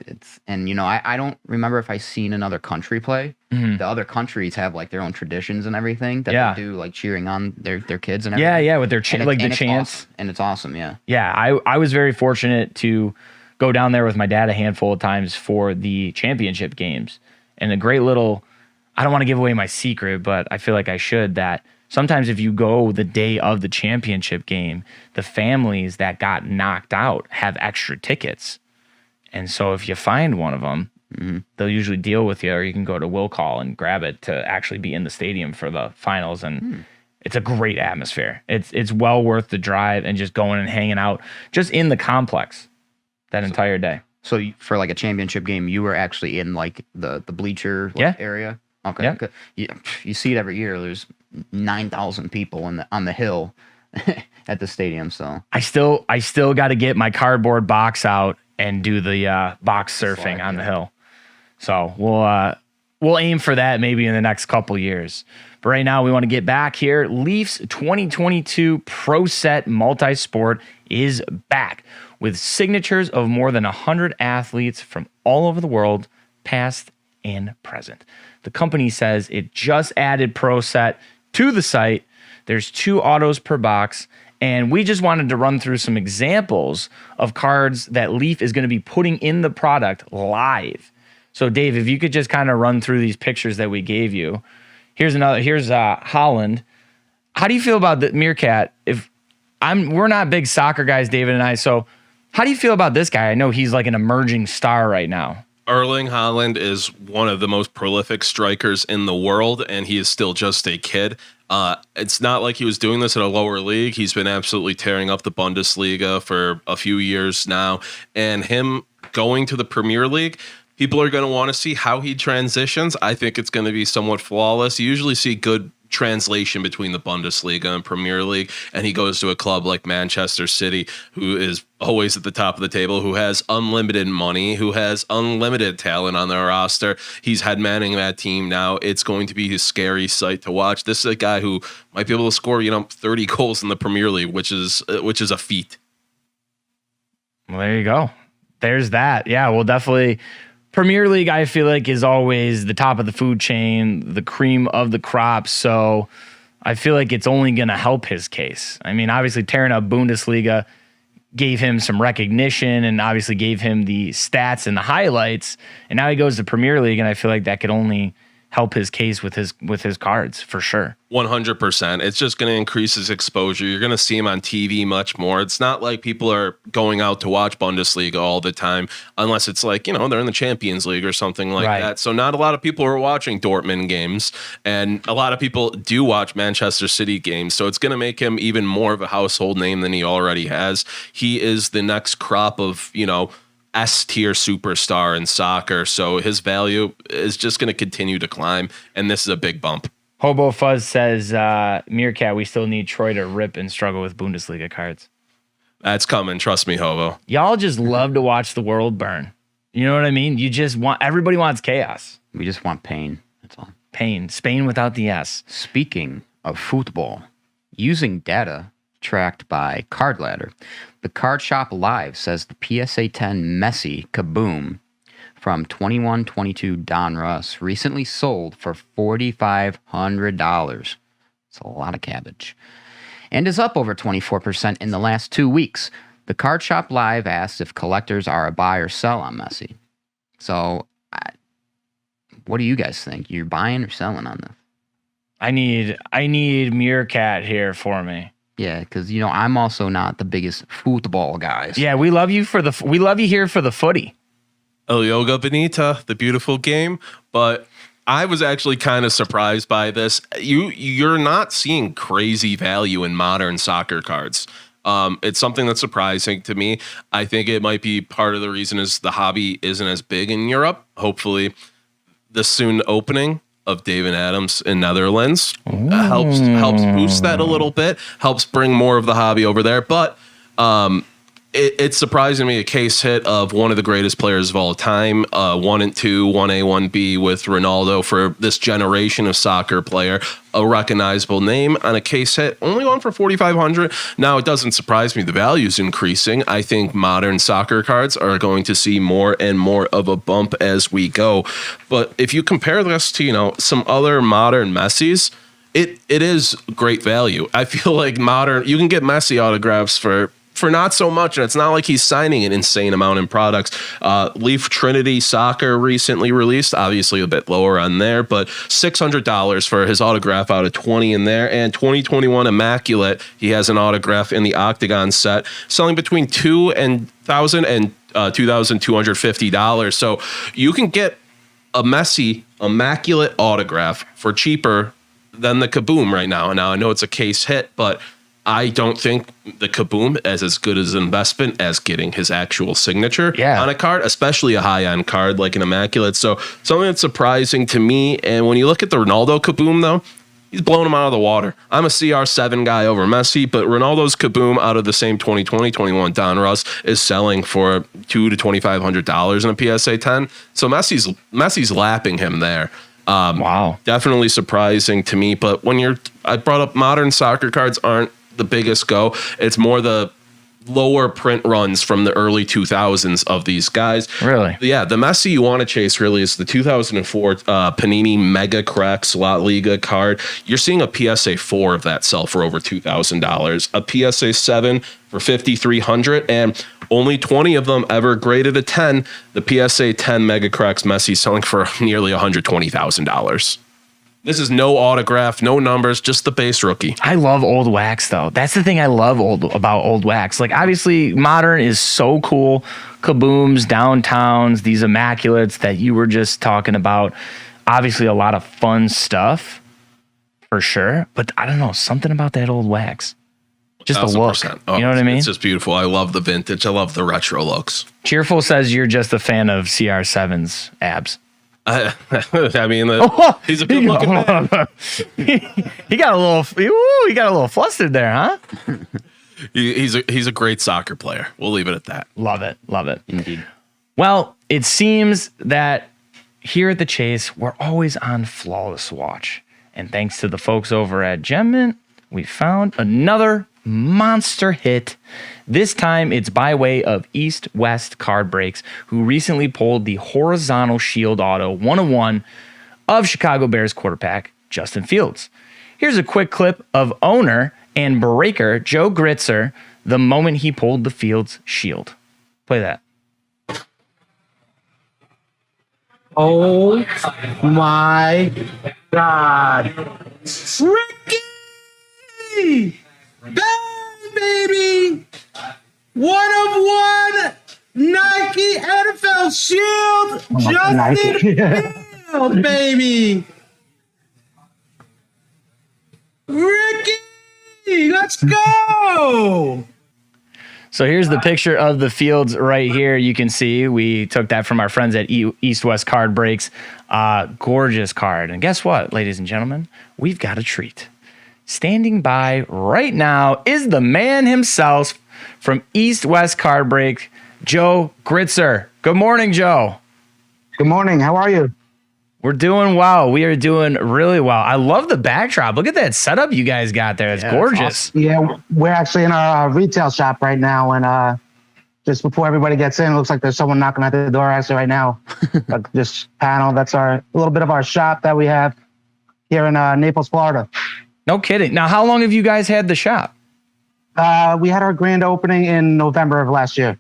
B: don't remember if I seen another country play.
A: Mm-hmm.
B: The other countries have like their own traditions and everything that they do, like cheering on their kids and everything.
A: Yeah, with their the chants.
B: Awesome. And it's awesome, yeah.
A: Yeah, I was very fortunate to go down there with my dad a handful of times for the championship games. And a great little, I don't want to give away my secret, but I feel like I should, that sometimes if you go the day of the championship game, the families that got knocked out have extra tickets. And so if you find one of them, they'll usually deal with you, or you can go to Will Call and grab it to actually be in the stadium for the finals. And it's a great atmosphere. It's well worth the drive and just going and hanging out just in the complex that entire day.
B: So for like a championship game, you were actually in like the bleacher area? Okay.
A: Yeah.
B: You see it every year. There's 9,000 people on the hill at the stadium. So
A: I still got to get my cardboard box out and do the box surfing on the hill. So we'll aim for that maybe in the next couple years. But right now we want to get back here. Leafs 2022 Pro Set Multi-Sport is back with signatures of more than 100 athletes from all over the world, past and present. The company says it just added Pro Set to the site. There's 2 autos per box, and we just wanted to run through some examples of cards that Leaf is going to be putting in the product live. So, Dave, if you could just kind of run through these pictures that we gave you. Here's Holland. How do you feel about the Meerkat? We're not big soccer guys, David and I. So, how do you feel about this guy? I know he's like an emerging star right now.
C: Erling Haaland is one of the most prolific strikers in the world, and he is still just a kid. It's not like he was doing this at a lower league. He's been absolutely tearing up the Bundesliga for a few years now, and him going to the Premier League, people are going to want to see how he transitions. I think it's going to be somewhat flawless. You usually see good translation between the Bundesliga and Premier League, and he goes to a club like Manchester City, who is always at the top of the table, who has unlimited money, who has unlimited talent on their roster. He's head manning that team now. It's going to be a scary sight to watch. This is a guy who might be able to score, 30 goals in the Premier League, which is a feat.
A: Well, there you go. There's that. Yeah, well, definitely. Premier League, I feel like, is always the top of the food chain, the cream of the crop. So I feel like it's only going to help his case. I mean, obviously, tearing up Bundesliga gave him some recognition and obviously gave him the stats and the highlights. And now he goes to Premier League, and I feel like that could only help his case with his cards for sure.
C: 100%. It's just going to increase his exposure. You're going to see him on TV much more. It's not like people are going out to watch Bundesliga all the time, unless it's like, they're in the Champions League or something like that. So not a lot of people are watching Dortmund games, and a lot of people do watch Manchester City games. So it's going to make him even more of a household name than he already has. He is the next crop of, S-tier superstar in soccer. So his value is just going to continue to climb, and this is a big bump.
A: Hobo Fuzz says, Meerkat, we still need Troy to rip and struggle with Bundesliga cards.
C: That's coming. Trust me, Hobo.
A: Y'all just love to watch the world burn. You know what I mean? Everybody wants chaos.
B: We just want pain. That's all.
A: Pain. Spain without the S.
B: Speaking of football, using data tracked by Card Ladder, the Card Shop Live says the PSA 10 Messi Kaboom from 21-22 Don Russ recently sold for $4,500. It's a lot of cabbage. And is up over 24% in the last 2 weeks. The Card Shop Live asked if collectors are a buy or sell on Messi. So, what do you guys think? You're buying or selling on this?
A: I need Meerkat here for me.
B: Yeah, because I'm also not the biggest football guys.
A: Yeah, we love you here for the footy.
C: El Yoga Bonita, the beautiful game. But I was actually kind of surprised by this. You're not seeing crazy value in modern soccer cards. It's something that's surprising to me. I think it might be part of the reason is the hobby isn't as big in Europe. Hopefully, the soon opening of David Adams in Netherlands helps boost that a little bit, helps bring more of the hobby over there. But it's surprising me a case hit of one of the greatest players of all time, 1 and 2, 1A, 1B with Ronaldo for this generation of soccer player, a recognizable name on a case hit, only going for $4,500. Now, it doesn't surprise me. The value's increasing. I think modern soccer cards are going to see more and more of a bump as we go. But if you compare this to, some other modern Messis, it is great value. I feel like you can get Messi autographs for not so much, and it's not like he's signing an insane amount in products. Leaf Trinity Soccer recently released, obviously a bit lower on there, but $600 for his autograph out of 20 in there, and 2021 Immaculate, he has an autograph in the Octagon set, selling between $2,000 and $2,250. So you can get a Messi Immaculate autograph for cheaper than the Kaboom right now. Now, I know it's a case hit, but I don't think the Kaboom is as good as an investment as getting his actual signature on a card, especially a high-end card like an Immaculate. So something that's surprising to me. And when you look at the Ronaldo Kaboom, though, he's blown him out of the water. I'm a CR7 guy over Messi, but Ronaldo's Kaboom out of the same 2020-21 Don Russ is selling for $2,000 to $2,500 in a PSA 10. So Messi's lapping him there.
A: Wow.
C: Definitely surprising to me. But I brought up modern soccer cards aren't the biggest go. It's more the lower print runs from the early 2000s of these guys.
A: Really?
C: Yeah, the Messi you want to chase really is the 2004 Panini Mega Cracks La Liga card. You're seeing a PSA 4 of that sell for over $2,000, a PSA 7 for $5,300, and only 20 of them ever graded a 10. The PSA 10 Mega Cracks Messi selling for nearly $120,000. This is no autograph, no numbers, just the base rookie.
A: I love old wax, though. That's the thing I love about old wax. Like, obviously, modern is so cool. Kabooms, downtowns, these Immaculates that you were just talking about. Obviously, a lot of fun stuff, for sure. But I don't know, something about that old wax. Just the look.
C: Oh,
A: you know what I mean?
C: It's just beautiful. I love the vintage. I love the retro looks.
A: Cheerful says you're just a fan of CR7's abs.
C: I mean, he's a good looking man.
A: He got a little flustered there, huh?
C: He's a great soccer player. We'll leave it at that.
A: Love it.
B: Indeed.
A: Well, it seems that here at the Chase, we're always on flawless watch. And thanks to the folks over at Gem Mint, we found another monster hit. This time it's by way of East West Card Breaks, who recently pulled the horizontal shield auto 101 of Chicago Bears quarterback Justin Fields. Here's a quick clip of owner and breaker Joe Gritzer the moment he pulled the Fields shield. Play that.
D: Oh my God. Ricky! Bang, baby! 1 of 1 Nike NFL Shield. Justin Fields, baby! Ricky! Let's go!
A: So here's the picture of the fields right here. You can see we took that from our friends at East West Card Breaks. Gorgeous card. And guess what, ladies and gentlemen? We've got a treat. Standing by right now is the man himself from East West Card Break, Joe Gritzer. Good morning, Joe.
D: Good morning. How are you?
A: We're doing well. We are doing really well. I love the backdrop. Look at that setup you guys got there. It's gorgeous.
D: Awesome. Yeah, we're actually in our retail shop right now, and just before everybody gets in, it looks like there's someone knocking at the door actually right now. Like this panel, that's a little bit of our shop that we have here in Naples, Florida.
A: No kidding. Now, how long have you guys had the shop?
D: We had our grand opening in November of last year.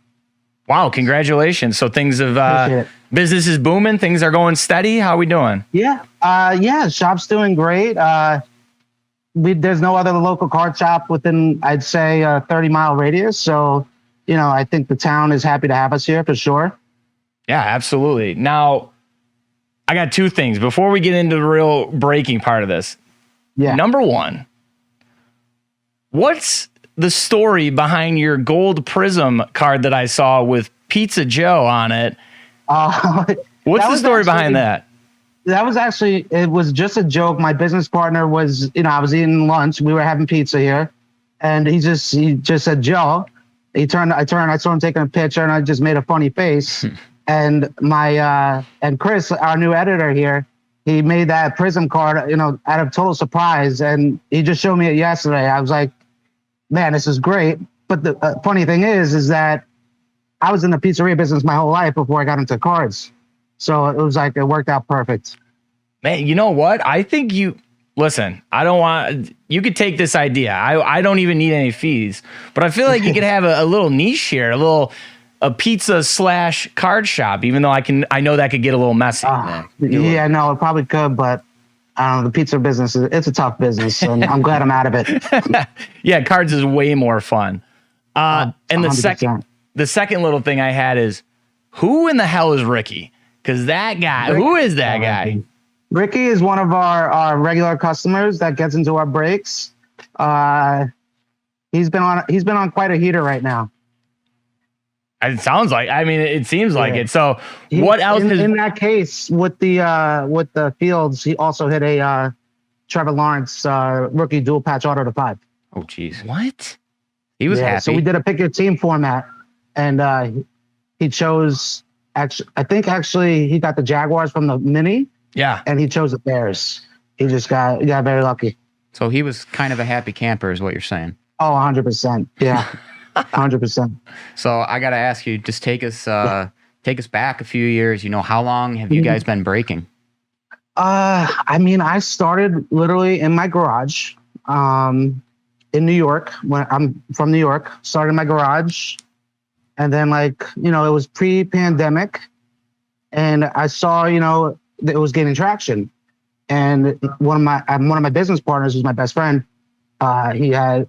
A: Wow, congratulations. So things have, business is booming. Things are going steady. How are we doing?
D: Yeah, shop's doing great. There's no other local card shop within, I'd say, a 30-mile radius. So, I think the town is happy to have us here for sure.
A: Yeah, absolutely. Now, I got two things before we get into the real breaking part of this.
D: Yeah.
A: Number one, what's the story behind your gold prism card that I saw with Pizza Joe on it? What's the story behind that?
D: That was actually, it was just a joke. My business partner was, I was eating lunch. We were having pizza here. And he just said, Joe. I saw him taking a picture and I just made a funny face. And and Chris, our new editor here, he made that prism card, out of total surprise. And he just showed me it yesterday. I was like, man, this is great. But the funny thing is that I was in the pizzeria business my whole life before I got into cards. So it was like, it worked out perfect.
A: Man, you know what? I think you could take this idea. I don't even need any fees, but I feel like you could have a little niche here, a pizza / card shop, even though I know that could get a little messy.
D: No, it probably could, but the pizza business, it's a tough business, and I'm glad I'm out of it.
A: Yeah, cards is way more fun. And the
D: 100%.
A: second little thing I had is, who in the hell is Ricky? Because that guy, who is that guy?
D: Ricky is one of our regular customers that gets into our breaks. He's been on quite a heater right now.
A: It sounds like. I mean, it seems like it. So, what else?
D: In that case, with the Fields, he also hit a Trevor Lawrence rookie dual patch auto to 5.
A: Oh, geez, what? He was happy.
D: So we did a pick your team format, and he chose. I think he got the Jaguars from the mini.
A: Yeah,
D: and he chose the Bears. He got very lucky.
B: So he was kind of a happy camper, is what you're saying.
D: Oh, 100%. Yeah. 100%.
B: So I got to ask you, just take us back a few years. How long have you guys been breaking?
D: I started literally in my garage, in New York. When I'm from New York, started in my garage, and then it was pre-pandemic, and I saw that it was gaining traction, and one of my business partners, who's my best friend. He has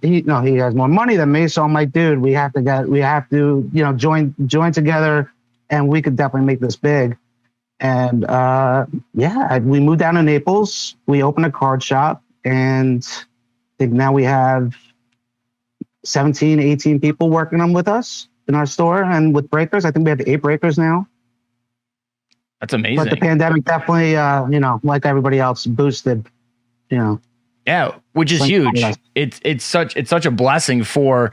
D: more money than me. So I'm like, dude, we have to join together, and we could definitely make this big. And we moved down to Naples. We opened a card shop, and I think now we have 17, 18 people working them with us in our store. And with breakers, I think we have 8 breakers now.
A: That's amazing.
D: But the pandemic definitely, like everybody else, boosted,
A: Yeah, which is huge. It's such a blessing for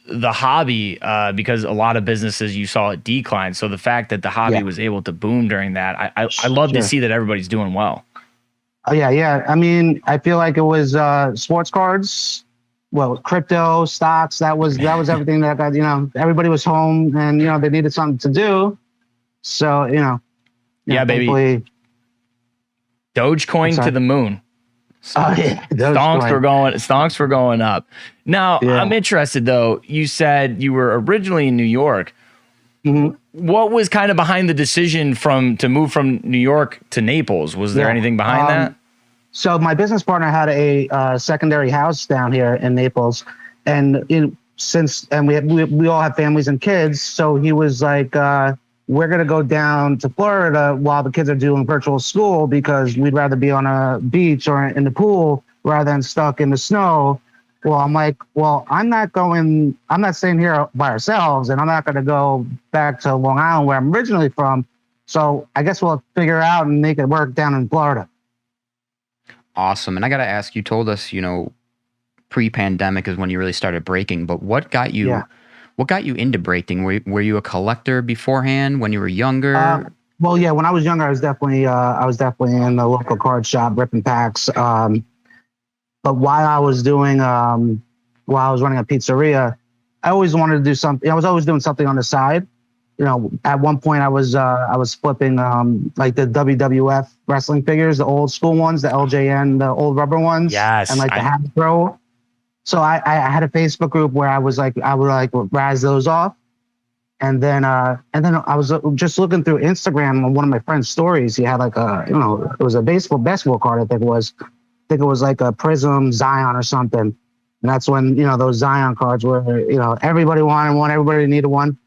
A: the hobby because a lot of businesses you saw it decline. So the fact that the hobby was able to boom during that, I love to see that everybody's doing well.
D: Oh yeah. I mean, I feel like it was sports cards, crypto, stocks. That was everything that got, everybody was home and they needed something to do. So
A: yeah, baby. Dogecoin to the moon. Stonks were going up. Now, I'm interested though. You said you were originally in New York. What was kind of behind the decision to move from New York to Naples? Was there anything behind that?
D: So my business partner had a secondary house down here in Naples, and we all have families and kids. So he was like, "We're gonna go down to Florida while the kids are doing virtual school because we'd rather be on a beach or in the pool rather than stuck in the snow." Well, I'm like, well, I'm not staying here by ourselves, and I'm not going to go back to Long Island where I'm originally from. So I guess we'll figure out and make it work down in Florida.
B: Awesome. And I got to ask, you told us, pre-pandemic is when you really started breaking, but what got you into breaking? Were you a collector beforehand when you were younger?
D: Well, yeah, when I was younger, I was definitely in the local card shop ripping packs. But while I was running a pizzeria, I always wanted to do something. I was always doing something on the side. At one point I was flipping like the WWF wrestling figures, the old school ones, the LJN, the old rubber ones,
A: yes,
D: and like the Hasbro. So I had a Facebook group where I would razz those off, and then I was just looking through Instagram on one of my friend's stories. He had like it was a basketball card. I think it was like a Prism Zion or something, and that's when those Zion cards were everybody wanted one, everybody needed one.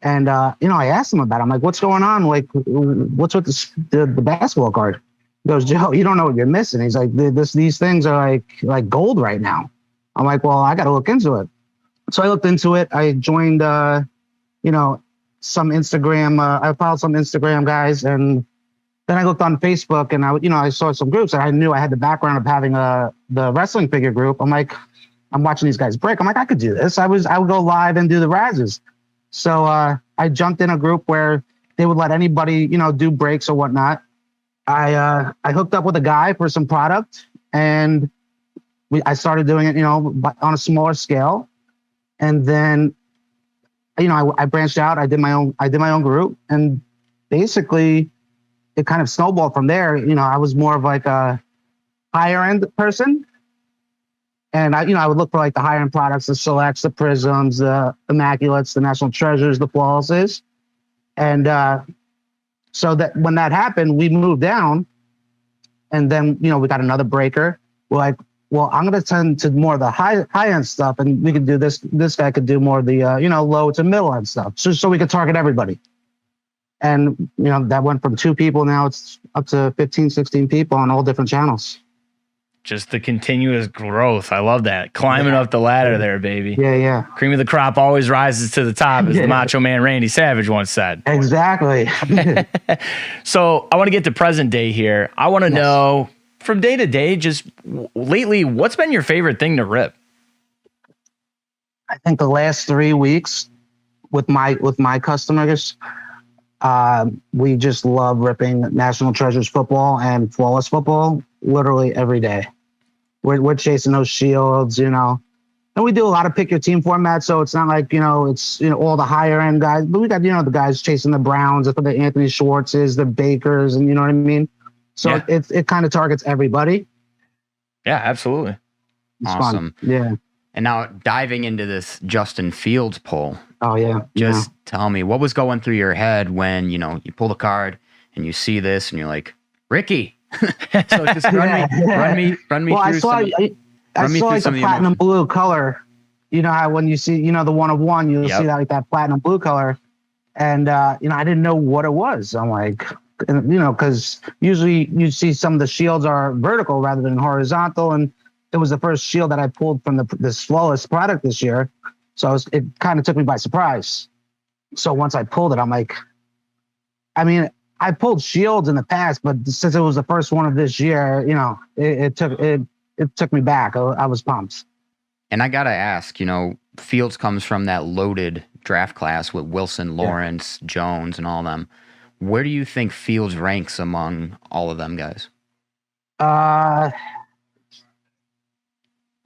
D: And, I asked him about it. I'm like, what's going on? Like, what's with the basketball card? He goes, Joe, you don't know what you're missing. He's like, these things are like gold right now. I'm like, well, I got to look into it. So I looked into it. I joined, some Instagram. I followed some Instagram guys. And then I looked on Facebook and I saw some groups and I knew I had the background of having the wrestling figure group. I'm like, I'm watching these guys break. I'm like, I could do this. I would go live and do the razzes. So I jumped in a group where they would let anybody, do breaks or whatnot. I hooked up with a guy for some product, and I started doing it, on a smaller scale. And then, I branched out. I did my own group, and basically, it kind of snowballed from there. I was more of like a higher end person. And I would look for like the higher end products, the selects, the prisms, the immaculates, the national treasures, the flawlesses. And so that when that happened, we moved down, and then we got another breaker. We're like, well, I'm going to tend to more of the high end stuff, and we could do this. This guy could do more of the low to middle end stuff, so we could target everybody. And that went from 2 people, now it's up to 15, 16 people on all different channels.
A: Just the continuous growth. I love that. Climbing up the ladder there, baby.
D: Yeah.
A: Cream of the crop always rises to the top, as the Macho Man Randy Savage once said.
D: Exactly.
A: So I want to get to present day here. I want to know, from day to day, just lately, what's been your favorite thing to rip?
D: I think the last 3 weeks with my customers, we just love ripping National Treasures football and flawless football literally every day. We're chasing those shields, and we do a lot of pick your team format. So it's not like, it's, all the higher end guys, but we got, the guys chasing the Browns, the Anthony Schwartzes, the Bakers, and you know what I mean? So it kind of targets everybody.
A: Yeah, absolutely.
D: It's
B: awesome.
D: Fun. Yeah.
B: And now diving into this Justin Fields poll.
D: Oh yeah.
B: Just tell me, what was going through your head when, you pull the card and you see this and you're like, Ricky. So just run me
D: well,
B: through some
D: like the platinum blue color. You know how when you see, the 1 of 1, you'll see that like that platinum blue color. And I didn't know what it was. I'm like, because usually you see some of the shields are vertical rather than horizontal. And it was the first shield that I pulled from this flawless product this year. So it kind of took me by surprise. So once I pulled it, I'm like, I pulled shields in the past, but since it was the first one of this year, it took me back. I was pumped.
B: And I gotta ask, Fields comes from that loaded draft class with Wilson, Lawrence, Jones, and all of them. Where do you think Fields ranks among all of them guys?
D: I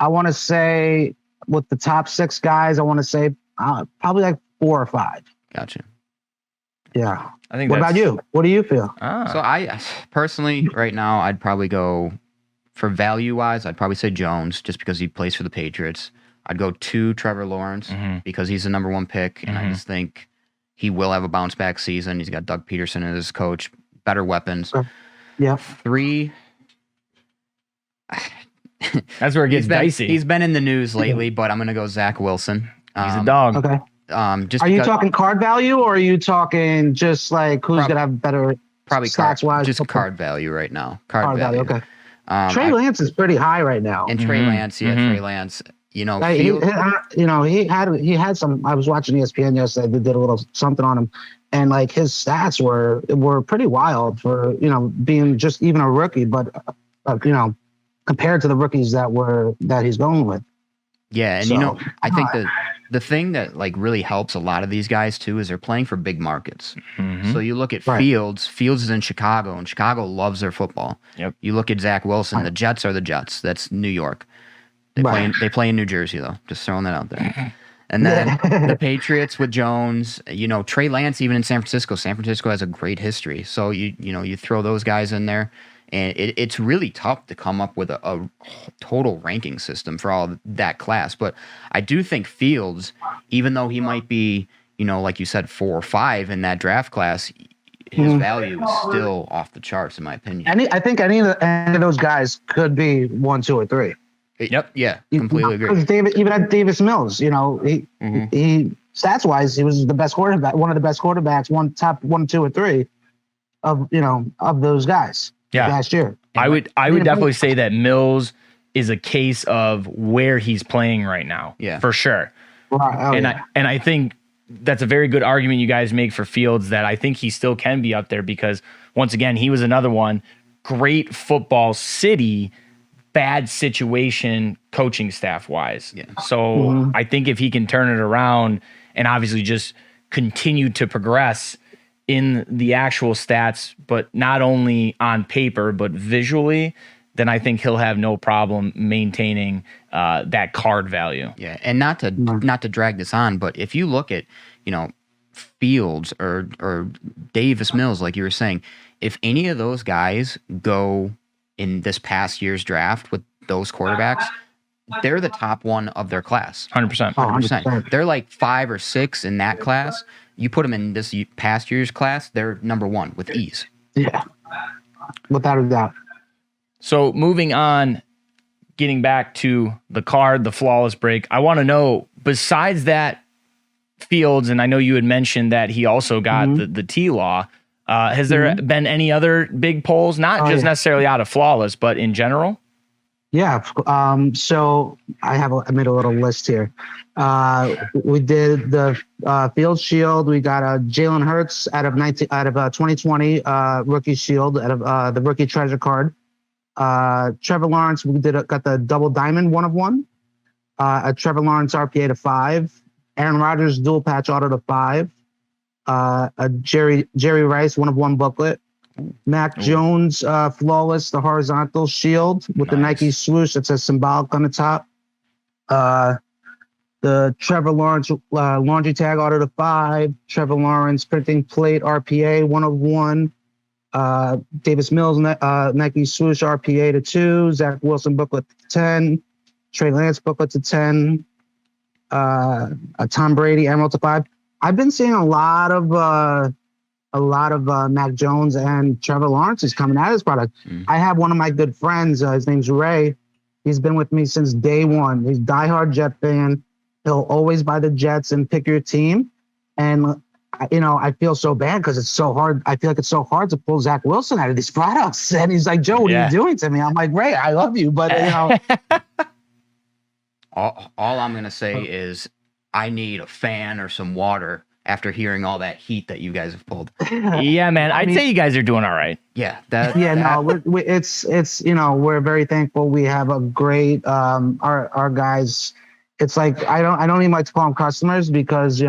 D: want to say with the top 6 guys, I want to say probably like 4 or 5.
B: Gotcha.
D: Yeah.
A: I think.
D: What about you? What do you feel?
B: So I personally, right now, I'd probably go for value-wise. I'd probably say Jones, just because he plays for the Patriots. I'd go 2 Trevor Lawrence because he's the number 1 pick, and I just think He will have a bounce back season. He's got Doug Peterson as his coach, better weapons.
D: Yeah.
B: 3.
A: That's where it gets dicey.
B: He's been in the news lately, but I'm going to go Zach Wilson.
A: He's a dog.
D: Okay.
B: Just
D: Are you talking card value, or are you talking just like who's going to have better
B: probably
D: stats wise?
B: Just card value right now.
D: Card value. Okay. Trey Lance is pretty high right now.
B: And Trey Lance, Trey Lance. You know,
D: he had some. I was watching ESPN yesterday. They did a little something on him, and like his stats were pretty wild for being just even a rookie, but compared to the rookies that he's going with.
B: Yeah, and I think that the thing that like really helps a lot of these guys too is they're playing for big markets. Mm-hmm. So you look at Fields. Fields is in Chicago, and Chicago loves their football. Yep. You look at Zach Wilson. The Jets are the Jets. That's New York. They play in New Jersey though. Just throwing that out there. And then the Patriots with Jones. Trey Lance even in San Francisco. San Francisco has a great history. So you throw those guys in there. And it's really tough to come up with a total ranking system for all that class. But I do think Fields, even though he might be, like you said, 4 or 5 in that draft class, his value is still off the charts, in my opinion.
D: I think any of those guys could be 1, 2, or 3.
B: Yep. Yeah. Completely agree.
D: Even at Davis Mills, he stats wise, he was the best quarterback, one of the best quarterbacks, top 1, 2, or 3 of those guys.
A: Yeah.
D: Last year.
A: I would definitely say that Mills is a case of where he's playing right now. Yeah. For sure. Right. I think that's a very good argument you guys make for Fields, that I think he still can be up there because once again, he was another one. Great football city, bad situation coaching staff wise. Yeah. So I think if he can turn it around and obviously just continue to progress in the actual stats, but not only on paper, but visually, then I think he'll have no problem maintaining that card value.
B: Yeah, and not to drag this on, but if you look at, Fields or Davis Mills, like you were saying, if any of those guys go in this past year's draft with those quarterbacks, they're the top one of their class.
A: 100%.
B: 100%. They're like 5 or 6 in that class. You put them in this past year's class, they're number 1 with ease.
D: Yeah, without a doubt.
A: So moving on, getting back to the card, the flawless break, I want to know, besides that Fields, and I know you had mentioned that he also got the T-Law, has there been any other big polls, not just necessarily out of flawless, but in general?
D: Yeah. So I made a little list here. We did the Field Shield. We got a Jalen Hurts out of 2020 rookie shield out of the rookie treasure card. Trevor Lawrence, got the double diamond 1 of 1. A Trevor Lawrence RPA to 5. Aaron Rodgers dual patch auto to 5. A Jerry Rice 1 of 1 booklet. Mac Jones flawless, the horizontal shield with the Nike swoosh that says symbolic on the top. The Trevor Lawrence laundry tag auto to 5. Trevor Lawrence printing plate RPA 1 of 1. Davis Mills Nike swoosh RPA to 2. Zach Wilson booklet to 10. Trey Lance booklet to 10. A Tom Brady emerald to 5. I've been seeing a lot of Mac Jones and Trevor Lawrence is coming out of this product. I have one of my good friends. His name's Ray. He's been with me since day one. He's a diehard Jet fan. He'll always buy the Jets and pick your team. And, I feel so bad because it's so hard. I feel like it's so hard to pull Zach Wilson out of these products. And he's like, Joe, what are you doing to me? I'm like, Ray, I love you. But,
B: All I'm going to say is I need a fan or some water after hearing all that heat that you guys have pulled.
A: Yeah, man. I'd say you guys are doing all right.
B: Yeah.
D: We're very thankful. We have a great, our guys. It's like, I don't even like to call them customers because,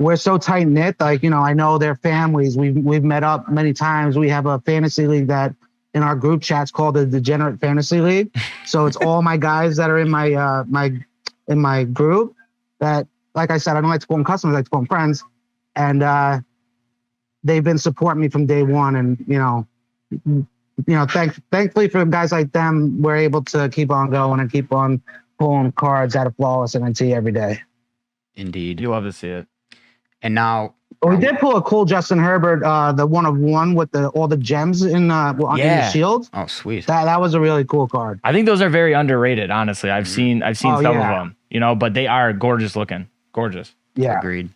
D: we're so tight knit. Like, I know their families. We've met up many times. We have a fantasy league that in our group chats called the Degenerate Fantasy League. So it's all my guys that are in my group that, like I said, I don't like to call them customers, I like to call them friends. And they've been supporting me from day one. And, thankfully for guys like them, we're able to keep on going and keep on pulling cards out of Flawless and NT every day.
B: Indeed.
A: You love to see it.
B: And now
D: We did pull a cool Justin Herbert, the 1/1 with all the gems in the shield.
B: Oh, sweet.
D: That was a really cool card.
A: I think those are very underrated, honestly. I've seen some of them, but they are gorgeous looking. Gorgeous.
D: Yeah.
B: Agreed.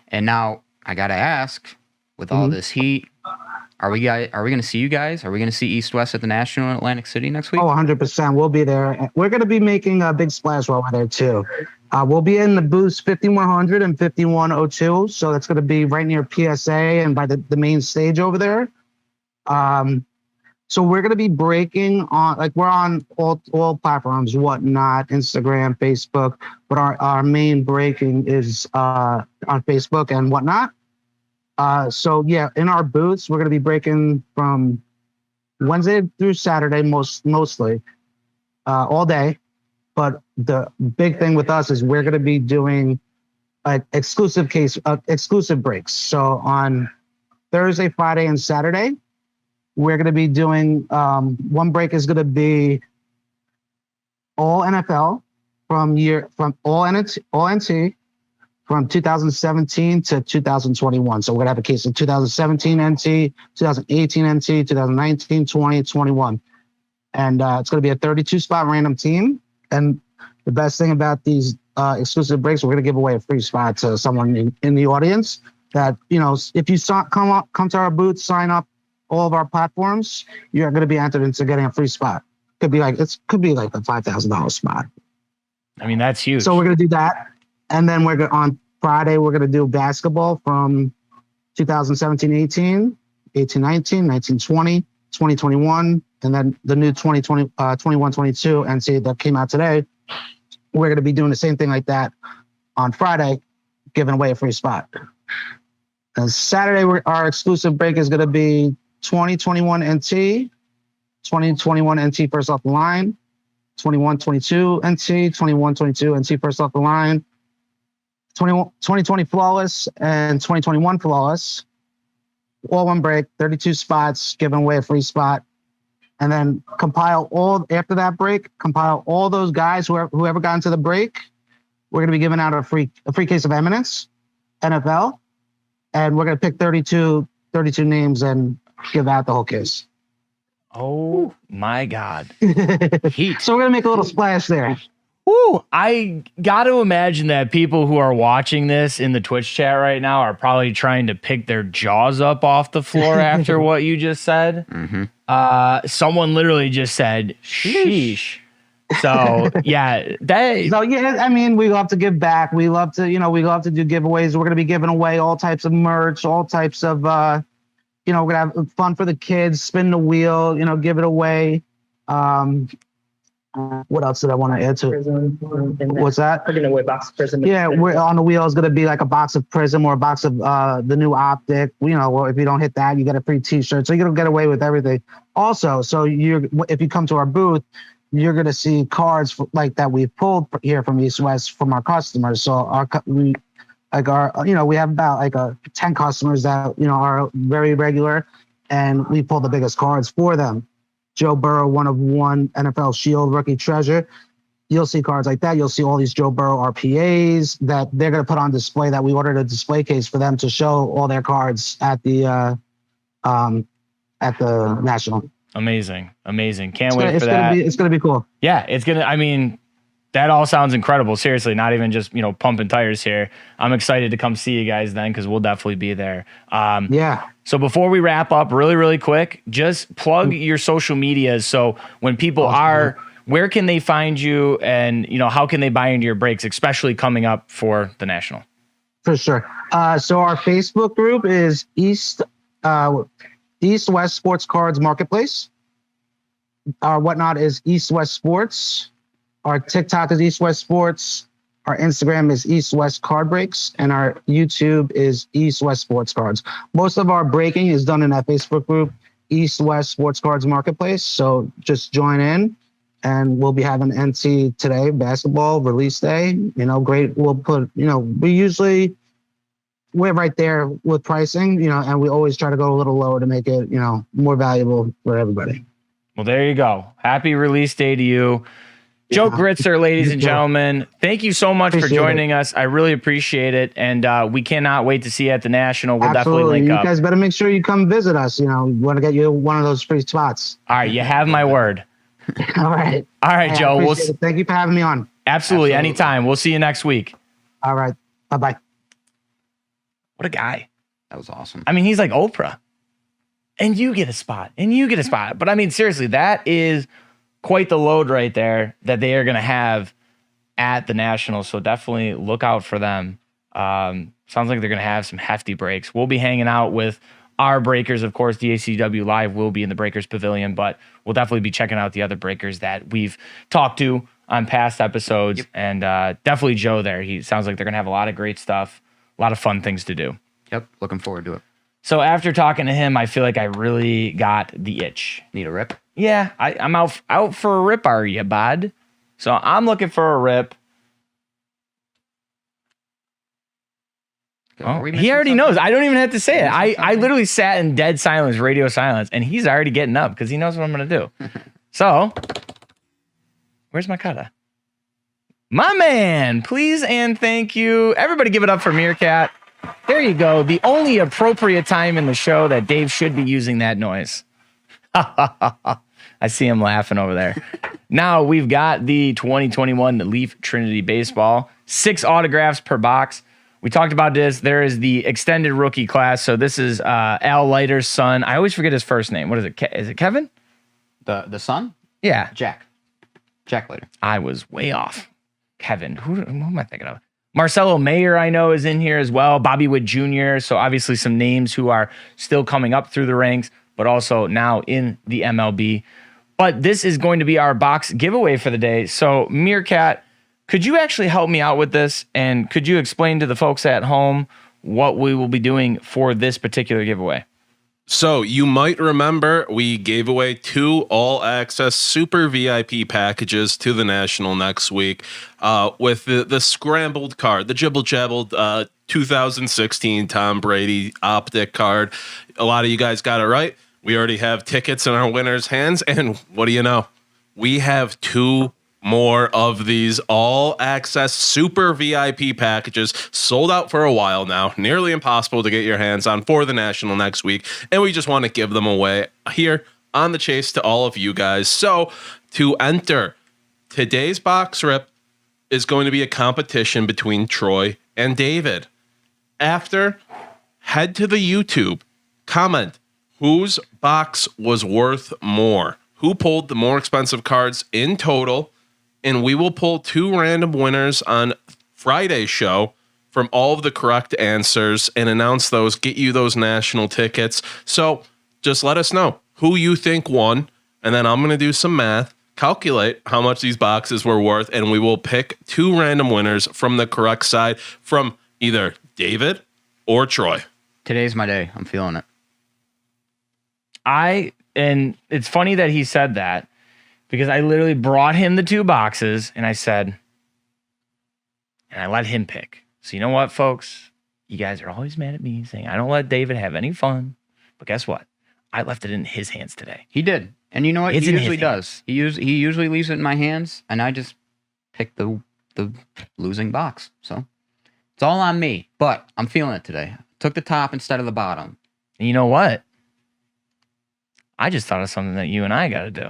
B: And now I gotta ask, with all this heat, are we gonna see you guys? Are we gonna see East West at the National in Atlantic City next week?
D: Oh, 100%. We'll be there. We're gonna be making a big splash while we're there too. We'll be in the booths 5100 and 5102. So that's gonna be right near PSA and by the main stage over there. So we're gonna be breaking on, we're on all platforms, Whatnot, Instagram, Facebook, but our main breaking is on Facebook and Whatnot. So yeah, in our booths, we're gonna be breaking from Wednesday through Saturday, mostly, all day. But the big thing with us is we're gonna be doing exclusive breaks. So on Thursday, Friday, and Saturday, we're gonna be doing one break is gonna be all NFL from all NT from 2017 to 2021. So we're gonna have a case of 2017 NT, 2018 NT, 2019, 20, 21. And it's gonna be a 32 spot random team. And the best thing about these exclusive breaks, we're gonna give away a free spot to someone in the audience that, if you come to our booth, sign up all of our platforms, you're gonna be entered into getting a free spot. Could be like a $5,000 spot.
A: I mean, that's huge.
D: So we're gonna do that. And then on Friday, we're going to do basketball from 2017-18, 18-19, 19-20, 20-21, and then the new 2020, 21-22 NC that came out today. We're going to be doing the same thing like that on Friday, giving away a free spot. And Saturday, our exclusive break is going to be 2021 NT, 2021 NT first off the line, 21-22 NT, 21-22 NT first off the line, 2020 flawless and 2021 flawless, all one break, 32 spots, giving away a free spot, and then after that break, compile all those guys whoever got into the break. We're going to be giving out a free case of Eminence, NFL, and we're going to pick 32 names and give out the whole case.
A: Oh my God.
B: Heat.
D: So we're going to make a little splash there.
A: Ooh, I got to imagine that people who are watching this in the Twitch chat right now are probably trying to pick their jaws up off the floor after what you just said.
B: Mm-hmm.
A: Someone literally just said, sheesh. So, yeah.
D: I mean, we love to give back. We love to do giveaways. We're going to be giving away all types of merch, all types of, we're going to have fun for the kids, spin the wheel, give it away. What else did I want to add to it? What's that?
E: We're giving away a box of Prism.
D: Yeah, we're on the wheel is going to be like a box of Prism or a box of the new Optic. Well, if you don't hit that, you get a free T-shirt. So you're going to get away with everything. Also, if you come to our booth, you're going to see cards like that we've pulled here from East West from our customers. So we have about 10 customers that are very regular, and we pull the biggest cards for them. Joe Burrow, 1/1 NFL Shield rookie treasure. You'll see cards like that. You'll see all these Joe Burrow RPAs that they're going to put on display, that we ordered a display case for them to show all their cards at the National.
A: Amazing. Can't wait for that.
D: It's going to be cool.
A: Yeah, that all sounds incredible. Seriously, not even just, pumping tires here. I'm excited to come see you guys then, because we'll definitely be there.
D: Yeah.
A: So before we wrap up, really, really quick, just plug your social medias. So when people where can they find you, and, how can they buy into your breaks, especially coming up for the National?
D: For sure. So our Facebook group is East West Sports Cards Marketplace. Our Whatnot is East West Sports. Our TikTok is East West Sports. Our Instagram is East West Card Breaks, and our YouTube is East West Sports Cards. Most of our breaking is done in that Facebook group, East West Sports Cards Marketplace. So just join in, and we'll be having NC today, basketball release day. Great. We'll put, we're right there with pricing, and we always try to go a little lower to make it, more valuable for everybody.
A: Well, there you go. Happy release day to you. Joe Gritzer, ladies and gentlemen, thank you so much for joining us. I really appreciate it. And we cannot wait to see you at the National. We'll definitely link up.
D: You guys better make sure you come visit us. You know, we want to get you one of those free spots.
A: All right. You have my word.
D: All right.
A: All right, Joe.
D: Thank you for having me on.
A: Absolutely. Anytime. We'll see you next week.
D: All right. Bye-bye.
A: What a guy.
B: That was awesome.
A: I mean, he's like Oprah. And you get a spot. And you get a spot. But I mean, seriously, that is quite the load right there that they are going to have at the Nationals. So definitely look out for them. Sounds like they're going to have some hefty breaks. We'll be hanging out with our breakers. Of course, DACW Live will be in the Breakers Pavilion, but we'll definitely be checking out the other breakers that we've talked to on past episodes. Yep. And definitely Joe there. He sounds like they're going to have a lot of great stuff, a lot of fun things to do.
B: Yep. Looking forward to it.
A: So after talking to him, I feel like I really got the itch.
B: Need a rip?
A: Yeah, I'm out for a rip, are you, bud? So I'm looking for a rip. Oh, he already knows. I don't even have to say it. I literally sat in dead silence, radio silence, and he's already getting up because he knows what I'm going to do. So, where's my kata? My man, please and thank you. Everybody give it up for Meerkat. There you go. The only appropriate time in the show that Dave should be using that noise. I see him laughing over there. Now we've got the 2021 Leaf Trinity Baseball. 6 autographs per box. We talked about this. There is the extended rookie class. So this is Al Leiter's son. I always forget his first name. What is it? Is it Kevin?
B: The son?
A: Yeah.
B: Jack Leiter.
A: I was way off. Kevin. Who am I thinking of? Marcelo Mayer, I know, is in here as well. Bobby Wood Jr. So obviously some names who are still coming up through the ranks, but also now in the MLB. But this is going to be our box giveaway for the day. So Meerkat, could you actually help me out with this? And could you explain to the folks at home what we will be doing for this particular giveaway?
C: So you might remember we gave away 2 all-access super VIP packages to the National next week with the scrambled card, the jibble-jabbled 2016 Tom Brady optic card. A lot of you guys got it right. We already have tickets in our winner's hands, and what do you know? We have 2 more of these all-access super VIP packages sold out for a while now. Nearly impossible to get your hands on for the National next week, and we just want to give them away here on the Chase to all of you guys. So to enter, today's box rip is going to be a competition between Troy and David. After, head to the YouTube, comment whose box was worth more, who pulled the more expensive cards in total, and we will pull 2 random winners on Friday's show from all of the correct answers and announce those, get you those National tickets. So just let us know who you think won, and then I'm going to do some math, calculate how much these boxes were worth, and we will pick 2 random winners from the correct side from either David or Troy.
B: Today's my day. I'm feeling it.
A: And it's funny that he said that, because I literally brought him the 2 boxes and I said, and I let him pick. So you know what, folks? You guys are always mad at me saying I don't let David have any fun. But guess what? I left it in his hands today.
B: He did. And you know what?
A: It's
B: he
A: in
B: usually
A: his
B: does. He usually leaves it in my hands, and I just pick the losing box. So it's all on me. But I'm feeling it today. Took the top instead of the bottom.
A: And you know what? I just thought of something that you and I got to do.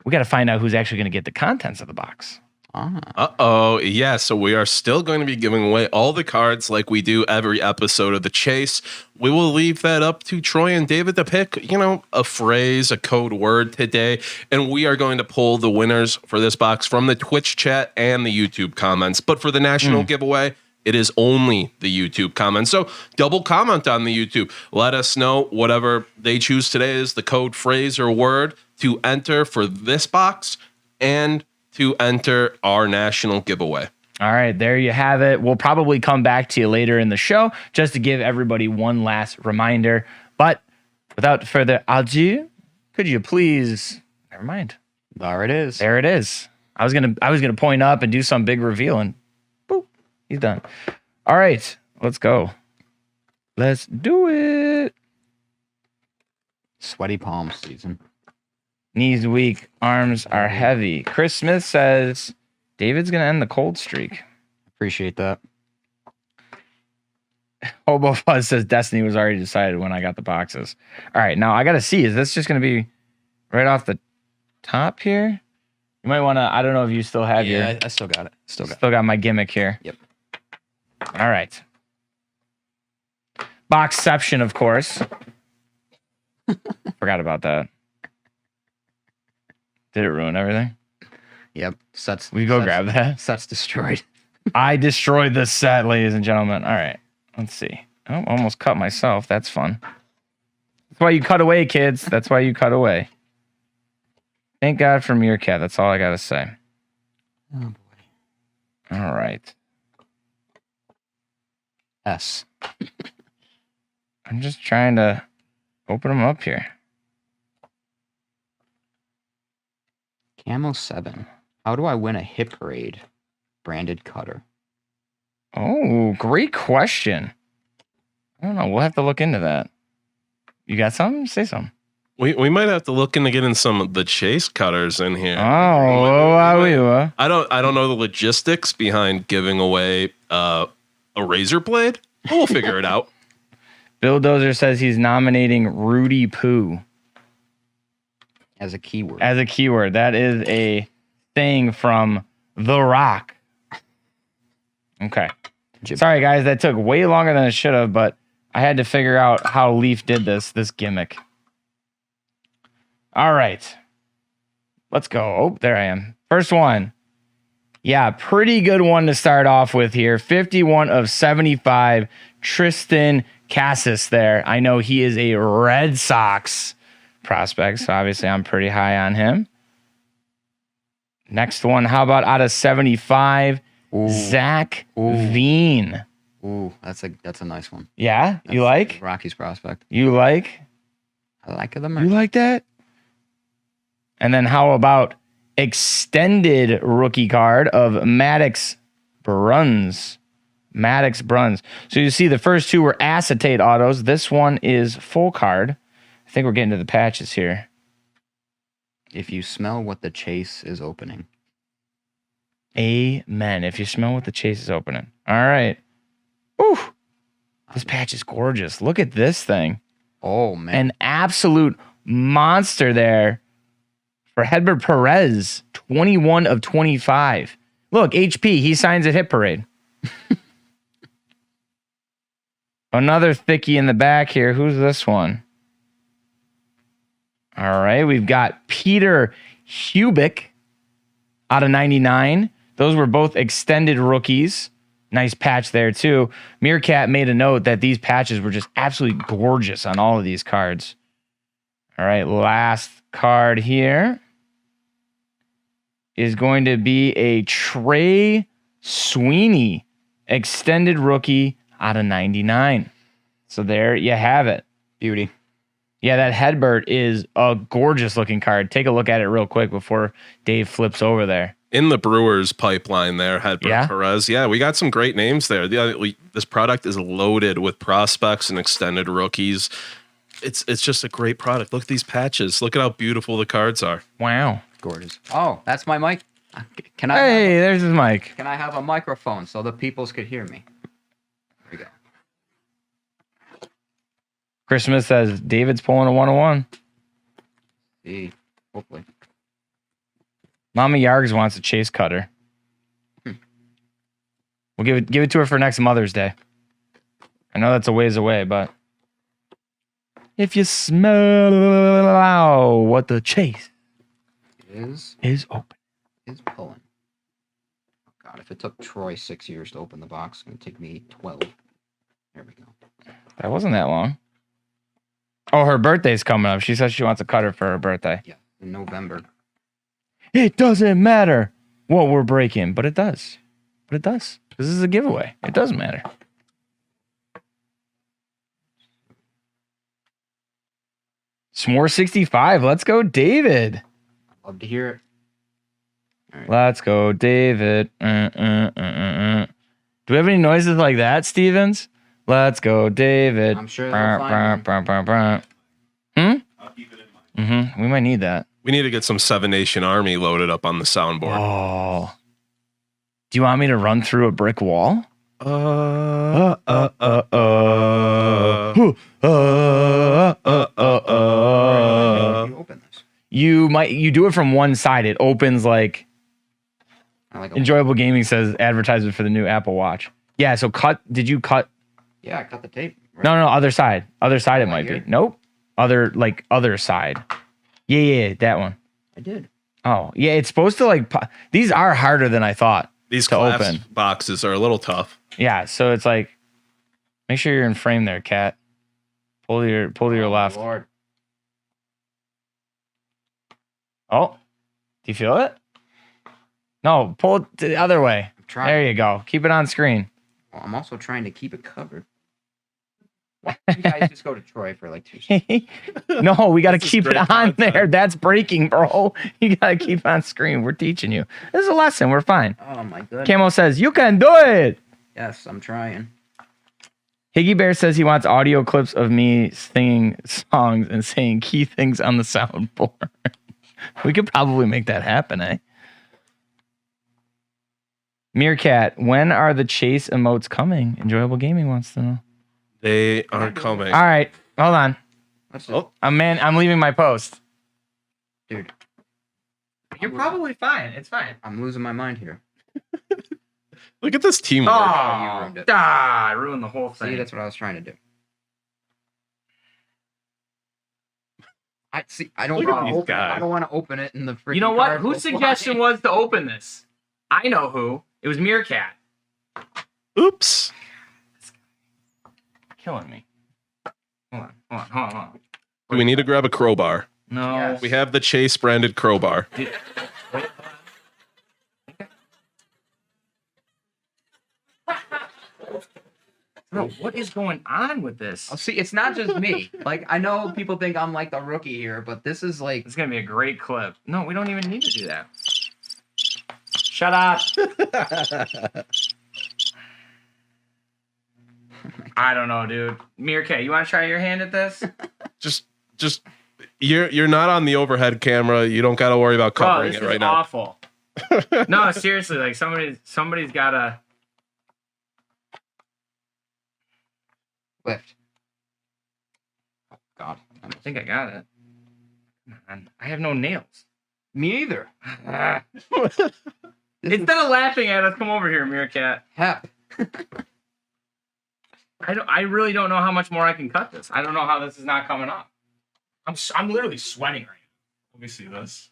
A: We got to find out who's actually going to get the contents of the box.
C: Uh-oh. Yeah, so we are still going to be giving away all the cards like we do every episode of The Chase. We will leave that up to Troy and David to pick, a phrase, a code word today, and we are going to pull the winners for this box from the Twitch chat and the YouTube comments. But for the National giveaway, it is only the YouTube comments. So double comment on the YouTube. Let us know whatever they choose today is the code phrase or word to enter for this box and to enter our National giveaway.
A: All right, there you have it. We'll probably come back to you later in the show just to give everybody one last reminder. But without further ado, could you please? Never mind.
B: There it is.
A: There it is. I was gonna point up and do some big reveal, and boop, he's done. All right, let's go. Let's do it.
B: Sweaty palm season.
A: Knees weak, arms are heavy. Chris Smith says David's going to end the cold streak.
B: Appreciate that.
A: Hobo Fuzz says Destiny was already decided when I got the boxes. All right, now I got to see. Is this just going to be right off the top here? You might want to, I don't know if you still have your.
B: Yeah, I still got it. Still
A: got my gimmick here.
B: Yep.
A: All right. Boxception, of course. Forgot about that. Did it ruin everything?
B: Yep. Sets.
A: We go grab that.
B: Sets destroyed.
A: I destroyed the set, ladies and gentlemen. All right. Let's see. Oh, almost cut myself. That's fun. That's why you cut away, kids. That's why you cut away. Thank God for Meerkat. That's all I got to say.
B: Oh, boy.
A: All right.
B: S.
A: I'm just trying to open them up here.
B: Camo 7. How do I win a hit parade? Branded cutter.
A: Oh, great question. I don't know. We'll have to look into that. You got something? Say something.
C: We might have to look into getting some of the chase cutters in here.
A: Oh,
C: I don't know the logistics behind giving away a razor blade. We'll figure it out.
A: Bill Dozer says he's nominating Rudy Poo
B: As a keyword.
A: as a keyword. That is a thing from The Rock. Okay. Sorry, guys. That took way longer than it should have, but I had to figure out how Leaf did this gimmick. All right. Let's go. Oh, there I am. First one. Yeah, pretty good one to start off with here. 51 of 75. Tristan Cassis there. I know he is a Red Sox prospect, so obviously I'm pretty high on him. Next one. How about out of 75?
B: Ooh.
A: Zach Veen.
B: Ooh, that's a nice one.
A: Yeah?
B: That's
A: You like?
B: Rocky's prospect.
A: You like?
B: I like the
A: You
B: merch.
A: like that? And then how about extended rookie card of Maddox Bruns? Maddox Bruns. So you see the first two were acetate autos. This one is full card. I think we're getting to the patches here.
B: If you smell what the chase is opening.
A: Amen. If you smell what the chase is opening. All right. Ooh. This patch is gorgeous. Look at this thing.
B: Oh, man.
A: An absolute monster there for Hedbert Perez. 21 of 25. Look, HP. He signs at Hit Parade. Another thickie in the back here. Who's this one? All right. We've got Peter Hubick out of 99. Those were both extended rookies. Nice patch there, too. Meerkat made a note that these patches were just absolutely gorgeous on all of these cards. All right, last card here is going to be a Trey Sweeney extended rookie out of 99. So there you have it.
B: Beauty.
A: Yeah, that Hedbert is a gorgeous looking card. Take a look at it real quick before Dave flips over there.
C: In the Brewers pipeline there, Hedbert Perez. Yeah, we got some great names there. This product is loaded with prospects and extended rookies. It's just a great product. Look at these patches. Look at how beautiful the cards are.
A: Wow.
B: Gorgeous. Oh, that's my mic. Can
A: Hey, there's his mic.
B: Can I have a microphone so the peoples could hear me? There we go.
A: Chris Smith says David's pulling a 101.
B: See, hopefully.
A: Mama Yargs wants a chase cutter. We'll give it to her for next Mother's Day. I know that's a ways away, but if you smell what the chase is open.
B: Is pulling. Oh God, if it took Troy 6 years to open the box, it would take me 12. There we go.
A: That wasn't that long. Oh, her birthday's coming up. She says she wants a cutter for her birthday.
B: Yeah, in November.
A: It doesn't matter what we're breaking, but it does. But it does. This is a giveaway. It does matter. S'more 65. Let's go, David.
B: Love to hear it. All right.
A: Let's go, David. Do we have any noises like that, Stevens? Let's go, David.
B: I'm sure they'll find one.
A: We might need that.
C: We need to get some Seven Nation Army loaded up on the soundboard.
A: Oh. Do you want me to run through a brick wall?
B: You open this.
A: You do it from one side. It opens like
B: I like
A: Enjoyable Gaming says advertisement for the new Apple Watch. Yeah, so did you cut?
B: Yeah, I cut the tape. Right.
A: No, other side. Other side it might
B: here?
A: be. Nope. Other side. Yeah, that one.
B: I did.
A: Oh, yeah, it's supposed to like these are harder than I thought.
C: These
A: to
C: clasp
A: open.
C: boxes are a little tough.
A: Yeah, so it's like make sure you're in frame there, Cat. Pull to your left.
B: Lord.
A: Oh. Do you feel it? No, pull it the other way.
B: I'm trying.
A: There you go. Keep it on screen.
B: Well, I'm also trying to keep it covered. Why don't you guys just go to Troy for like 2 seconds?
A: No, we got to
C: This is
A: keep it
C: great
A: on
C: content.
A: there. That's breaking, bro. You got to keep on screen. We're teaching you. This is a lesson. We're fine.
B: Oh my goodness.
A: Camo says, you can do it.
B: Yes, I'm trying.
A: Higgy Bear says he wants audio clips of me singing songs and saying key things on the soundboard. We could probably make that happen, eh? Meerkat, when are the chase emotes coming? Enjoyable Gaming wants to know.
C: They are coming.
A: All right, hold on.
B: Let's just,
C: Oh,
A: I'm leaving my post.
B: dude,
A: You're probably fine. It's fine.
B: I'm losing my mind here.
C: look at this teamwork.
B: you ruined it.
A: I ruined the whole thing.
B: See, that's what I was trying to do. I don't
C: Look at
B: want to
C: these
B: open it.
C: guys.
B: I don't want to open it in the freaking
A: You know what?
B: card
A: Whose
B: will
A: suggestion
B: fly.
A: was to open this? I know who. It was Meerkat.
C: Oops.
A: Killing me. Hold on.
C: Do we need to grab a crowbar?
A: No.
B: Yes.
C: We have the Chase branded crowbar.
A: Bro, what is going on with this?
B: Oh, see, it's not just me. Like, I know people think I'm like the rookie here, but this is like,
A: It's gonna be a great clip. No, we don't even need to do that. Shut up. I don't know, dude. Meerkat, you want to try your hand at this?
C: just you're not on the overhead camera. You don't got to worry about
A: Bro,
C: covering
A: this
C: it
A: is
C: right now.
A: awful. No, seriously, like somebody's gotta
B: lift. Oh, God.
A: I think I got it. Come on. I have no nails.
B: Me either.
A: Instead of laughing at us, come over here, Meerkat.
B: Hep.
A: I really don't know how much more I can cut this. I don't know how this is not coming up. I'm literally sweating right now. Let me see this.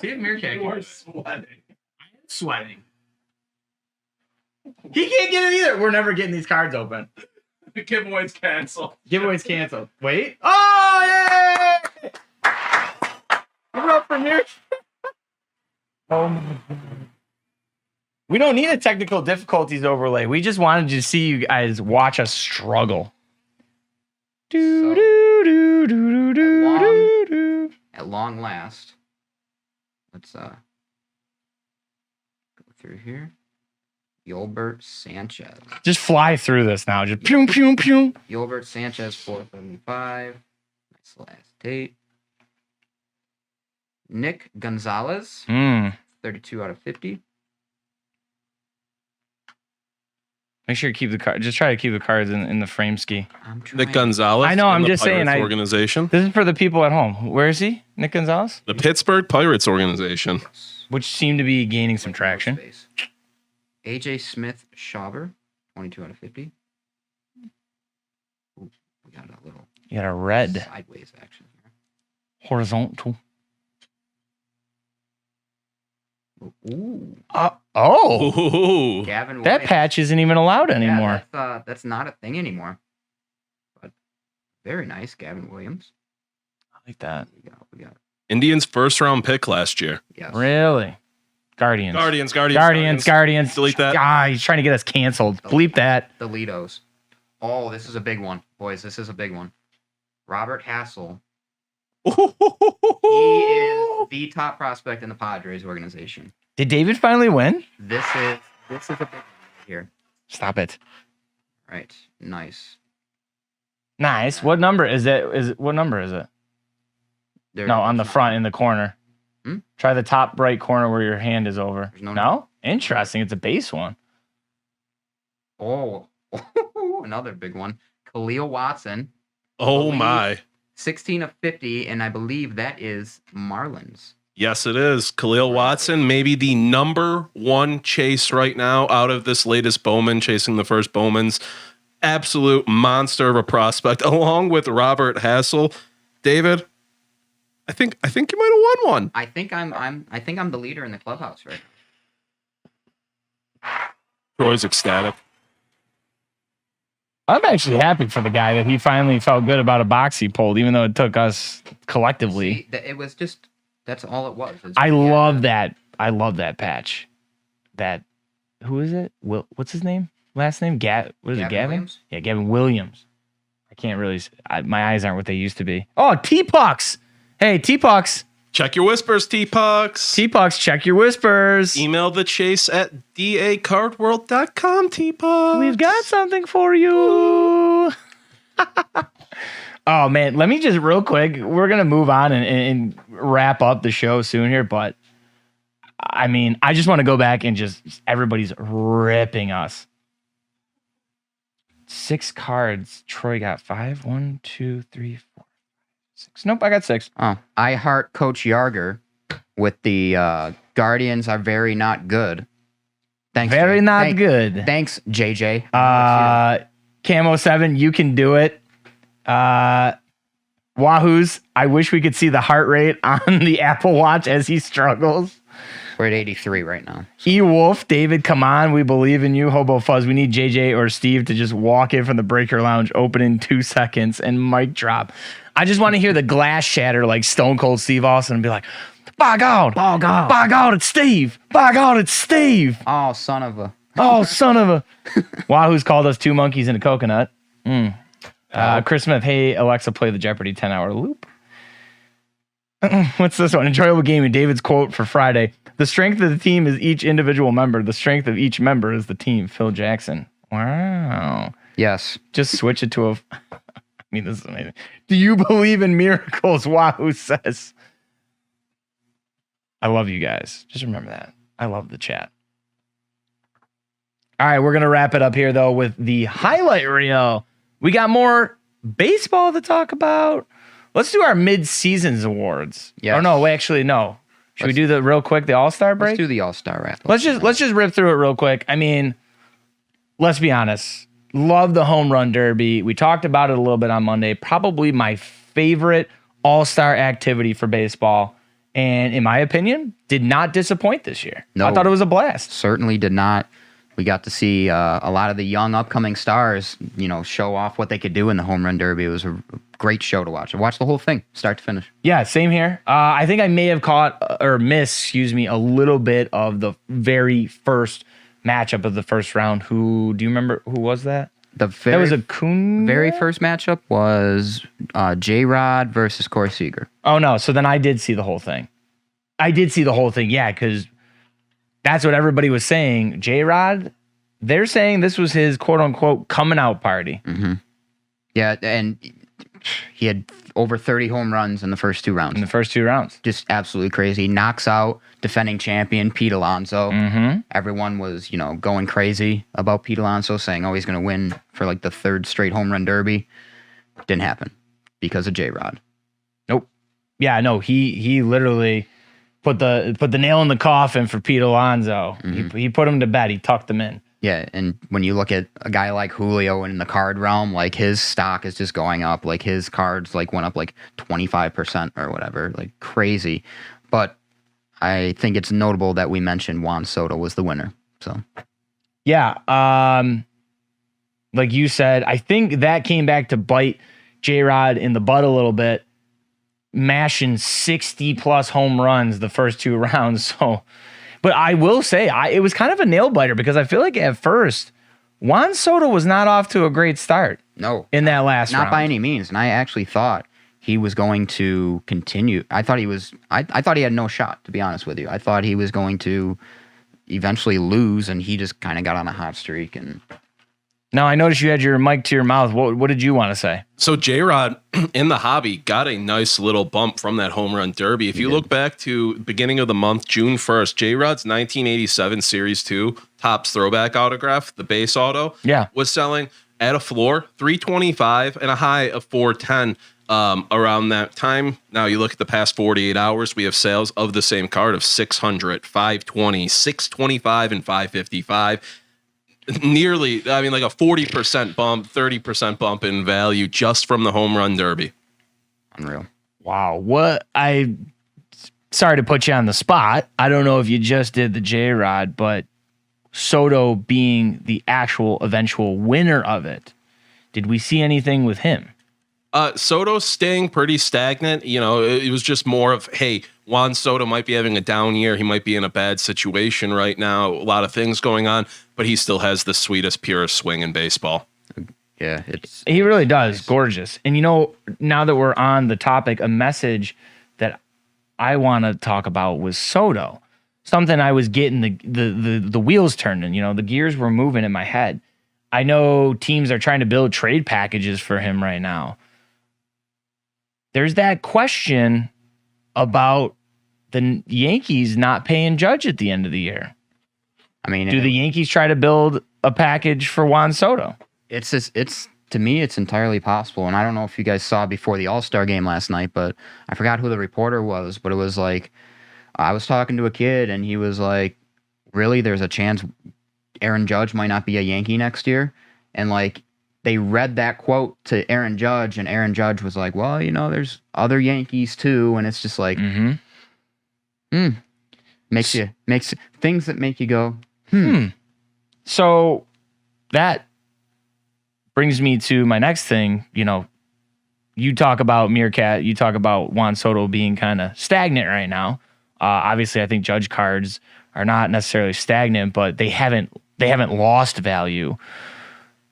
A: See if Meerkat
C: You
A: can
C: are
A: get it.
C: sweating.
A: I am sweating. He can't get it either. We're never getting these cards open.
C: The giveaway's canceled.
A: Giveaway's canceled. Wait. Oh, yay! Give it up for Meerkat. Oh my God. We don't need a technical difficulties overlay. We just wanted to see you guys watch us struggle. Do,
B: So,
A: do, do, do, do, do, do.
B: At long last, let's go through here. Yolbert Sanchez.
A: Just fly through this now. Just pew, pew, pew.
B: Yolbert Sanchez, 475. Nice last date. Nick Gonzalez, 32 out of 50.
A: Make sure you keep the card. Just try to keep the cards in the frame ski.
B: I'm trying.
C: Nick Gonzalez.
A: I know, I'm
C: in the
A: just saying,
C: Pirates
A: I-
C: organization.
A: This is for the people at home. Where is he? Nick Gonzalez?
C: The Pittsburgh Pirates organization.
A: Which seem to be gaining some traction.
B: Space. AJ Smith Schauber, 22 out of 50. Ooh, we got a little
A: You got a red
B: sideways action here.
A: horizontal.
B: Ooh,
A: Oh,
C: Ooh.
B: Gavin
A: that
B: Williams.
A: patch isn't even allowed anymore.
B: Yeah, that's not a thing anymore. But very nice, Gavin Williams.
A: I like that.
B: We got.
C: Indians' first round pick last year.
B: Yes.
A: Really? Guardians.
C: Guardians.
A: Guardians.
C: Delete that.
A: Ah, he's trying to get us canceled. Bleep that.
B: The Lidos. Oh, this is a big one, boys. This is a big one. Robert Hassell. He is the top prospect in the Padres organization.
A: Did David finally win?
B: This is a big one right here.
A: Stop it.
B: Right. Nice.
A: Nice. What number is it? What number is it?
B: There
A: No, on the
B: is
A: front in the corner. Try the top right corner where your hand is over.
B: No?
A: No? Interesting. It's a base one.
B: Oh, another big one. Khalil Watson.
C: Oh my.
B: 16 of 50, and I believe that is Marlins.
C: Yes, it is. Khalil Watson, maybe the number one chase right now out of this latest Bowman, chasing the first Bowman's. Absolute monster of a prospect, along with Robert Hassell. David, I think you might have won one.
B: I think I'm the leader in the clubhouse right now.
C: Troy's ecstatic.
A: I'm actually happy for the guy that he finally felt good about a box he pulled, even though it took us collectively.
B: See, it was just, that's all it was.
A: I love that. I love that patch. That, who is it? What's his name? Last name? Gavin
B: Williams?
A: Yeah, Gavin Williams. I can't really, my eyes aren't what they used to be. Oh, T-Pucks. Hey, T-Pucks.
C: Check your whispers, T-Pucks.
A: T-Pucks, check your whispers.
C: Email the chase at dacardworld.com, T-Pucks.
A: We've got something for you. Oh, man. Let me just real quick. We're going to move on and wrap up the show soon here. But, I mean, I just want to go back and just everybody's ripping us. 6 cards. Troy got 5. 1, 2, 3, 4, 6. Nope, I got 6.
B: Oh, I heart Coach Yarger with the Guardians are very not good. Thanks.
A: Very
B: Jay.
A: not good.
B: Thanks, JJ.
A: Camo 7, you can do it. Wahoo's, I wish we could see the heart rate on the Apple Watch as he struggles.
B: We're at 83 right now.
A: E-Wolf, David, come on. We believe in you. Hobo Fuzz, we need JJ or Steve to just walk in from the breaker lounge, open in 2 seconds, and mic drop. I just want to hear the glass shatter like Stone Cold Steve Austin and be like, by God, it's Steve. By God, it's Steve.
B: Oh, son of a.
A: Oh, son of a. Wahoo's called us 2 monkeys and a coconut. Chris Smith, hey, Alexa, play the Jeopardy 10-hour loop. What's this one? Enjoyable gaming. David's quote for Friday. The strength of the team is each individual member. The strength of each member is the team. Phil Jackson. Wow.
B: Yes.
A: Just switch it to a... I mean, this is amazing. Do you believe in miracles? Wahoo says. I love you guys. Just remember that. I love the chat. All right, we're going to wrap it up here, though, with the highlight reel. We got more baseball to talk about. Let's do our mid-seasons awards.
B: Yes.
A: Oh, no, actually, no. Should we do the real quick, the All-Star break?
B: Let's do the All-Star wrap.
A: Let's just rip through it real quick. I mean, let's be honest. Love the home run derby. We talked about it a little bit on Monday. Probably my favorite All-Star activity for baseball. And in my opinion, did not disappoint this year.
B: No.
A: I thought it was a blast.
B: Certainly did not. We got to see a lot of the young upcoming stars, show off what they could do in the home run derby. It was a great show to watch. I watched the whole thing, start to finish.
A: Yeah, same here. I think I may have missed a little bit of the very first matchup of the first round. Do you remember who was that? That was Acuna?
B: Very first matchup was J-Rod versus Corey Seager.
A: Oh, no. So then I did see the whole thing. Yeah, because that's what everybody was saying. J-Rod, they're saying this was his quote-unquote coming out party.
B: Mm-hmm. Yeah, and he had over 30 home runs in the first 2 rounds. Just absolutely crazy. Knocks out defending champion Pete Alonso.
A: Mm-hmm.
B: Everyone was, going crazy about Pete Alonso, saying, oh, he's going to win for like the 3rd straight home run derby. Didn't happen because of J-Rod.
A: Nope. Yeah, no, he literally put the nail in the coffin for Pete Alonso. Mm-hmm. He put him to bed. He tucked him in.
B: Yeah, and when you look at a guy like Julio in the card realm, like his stock is just going up. Like his cards like went up like 25% or whatever, like crazy. But I think it's notable that we mentioned Juan Soto was the winner. So
A: yeah, like you said, I think that came back to bite J-Rod in the butt a little bit, mashing 60 plus home runs the first 2 rounds. So. But I will say, it was kind of a nail biter because I feel like at first, Juan Soto was not off to a great start.
B: No.
A: In that last round.
B: Not by any means. And I actually thought he was going to continue. I thought he had no shot, to be honest with you. I thought he was going to eventually lose, and he just kind of got on a hot streak. And
A: Now, I noticed you had your mic to your mouth. What did you want to say?
C: So J-Rod in the hobby got a nice little bump from that home run derby. If you look back to beginning of the month, June 1st, J-Rod's 1987 Series 2 Topps throwback autograph, the base auto, was selling at a floor 325 and a high of 410 around that time. Now you look at the past 48 hours, we have sales of the same card of 600, 520, 625, and 555. Nearly, I mean, like a 40% bump, 30% bump in value just from the home run derby.
B: Unreal.
A: Wow. Sorry to put you on the spot. I don't know if you just did the J-Rod, but Soto being the actual eventual winner of it, did we see anything with him?
C: Soto's staying pretty stagnant. You know, it was just more of, hey, Juan Soto might be having a down year. He might be in a bad situation right now. A lot of things going on, but he still has the sweetest, purest swing in baseball.
B: Yeah,
A: he really does. Nice. Gorgeous. And you know, now that we're on the topic, a message that I want to talk about was Soto. Something I was getting the wheels turning. You know, the gears were moving in my head. I know teams are trying to build trade packages for him right now. There's that question about the Yankees not paying Judge at the end of the year.
B: I mean,
A: do the Yankees try to build a package for Juan Soto?
B: It's to me, it's entirely possible. And I don't know if you guys saw before the All-Star game last night, but I forgot who the reporter was, but it was like, I was talking to a kid and he was like, really, there's a chance Aaron Judge might not be a Yankee next year? And like, they read that quote to Aaron Judge, and Aaron Judge was like, well, you know, there's other Yankees too. And it's just like, makes things that make you go,
A: So that brings me to my next thing. You know, you talk about Meerkat, you talk about Juan Soto being kind of stagnant right now. Obviously, I think Judge cards are not necessarily stagnant, but they haven't lost value.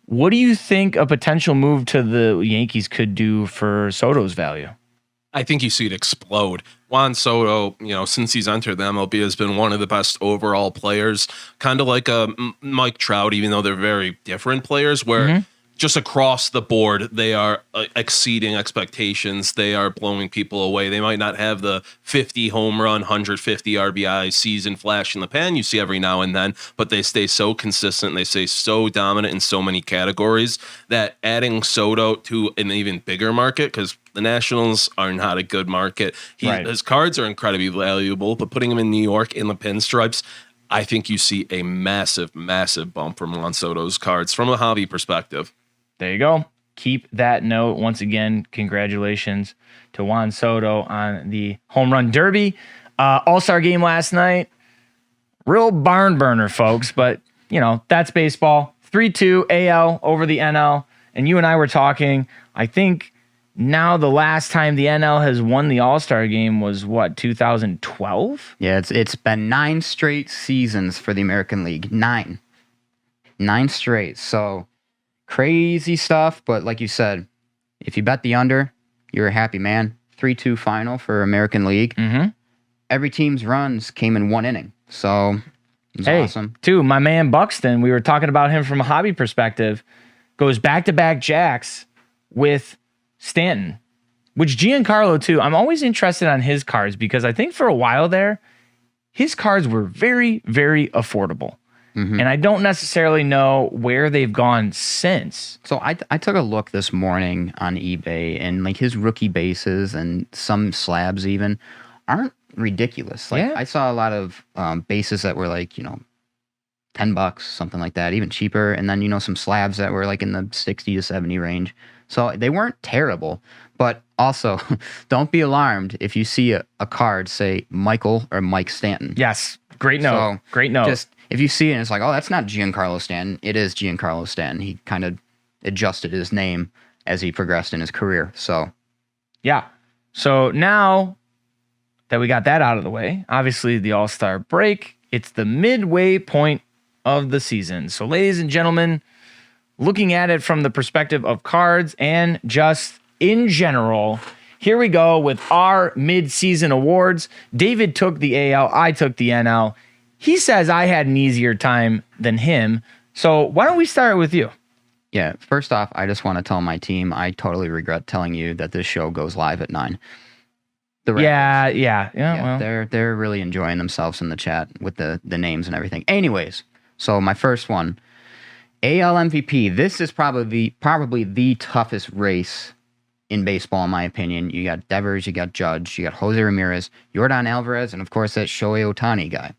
A: What do you think a potential move to the Yankees could do for Soto's value?
C: I think you see it explode. Juan Soto, you know, since he's entered the MLB, has been one of the best overall players, kind of like a Mike Trout, even though they're very different players, where just across the board, they are exceeding expectations. They are blowing people away. They might not have the 50 home run, 150 RBI season flash in the pan you see every now and then, but they stay so consistent. They stay so dominant in so many categories that adding Soto to an even bigger market, because the Nationals are not a good market. His cards are incredibly valuable, but putting him in New York in the pinstripes, I think you see a massive, massive bump from Juan Soto's cards from a hobby perspective.
A: There you go. Keep that note. Once again, congratulations to Juan Soto on the home run derby. All-Star game last night. Real barn burner, folks, but, you know, that's baseball. 3-2 AL over the NL. And you and I were talking, I think now the last time the NL has won the All-Star game was, what, 2012?
B: Yeah, it's been 9 straight seasons for the American League. 9 straight. So crazy stuff, but like you said, if you bet the under, you're a happy man. 3-2 final for American League. Every team's runs came in 1 inning, so it's awesome.
A: Too, my man Buxton, we were talking about him from a hobby perspective, goes back-to-back jacks with Stanton, which Giancarlo too. I'm always interested on his cards because I think for a while there, his cards were very, very affordable. And I don't necessarily know where they've gone since.
B: So I took a look this morning on eBay, and like his rookie bases and some slabs even aren't ridiculous. Like I saw a lot of bases that were like, you know, $10, something like that, even cheaper. And then, you know, some slabs that were like in the 60 to 70 range. So they weren't terrible, but also don't be alarmed if you see a card say Michael or Mike Stanton.
A: Yes. Great note.
B: So
A: great note.
B: Just if you see it and it's like, oh, that's not Giancarlo Stanton. It is Giancarlo Stanton. He kind of adjusted his name as he progressed in his career. So,
A: yeah. So now that we got that out of the way, obviously the All-Star break, it's the midway point of the season. So, ladies and gentlemen, looking at it from the perspective of cards and just in general, here we go with our mid-season awards. David took the AL, I took the NL. He says I had an easier time than him. So why don't we start with you?
B: Yeah. First off, I just want to tell my team I totally regret telling you that this show goes live at 9. The Raptors.
A: Yeah. Well,
B: they're really enjoying themselves in the chat with the names and everything. Anyways, so my first one, AL MVP. This is probably the toughest race in baseball, in my opinion. You got Devers, you got Judge, you got Jose Ramirez, Yordan Alvarez, and of course that Shohei Ohtani guy.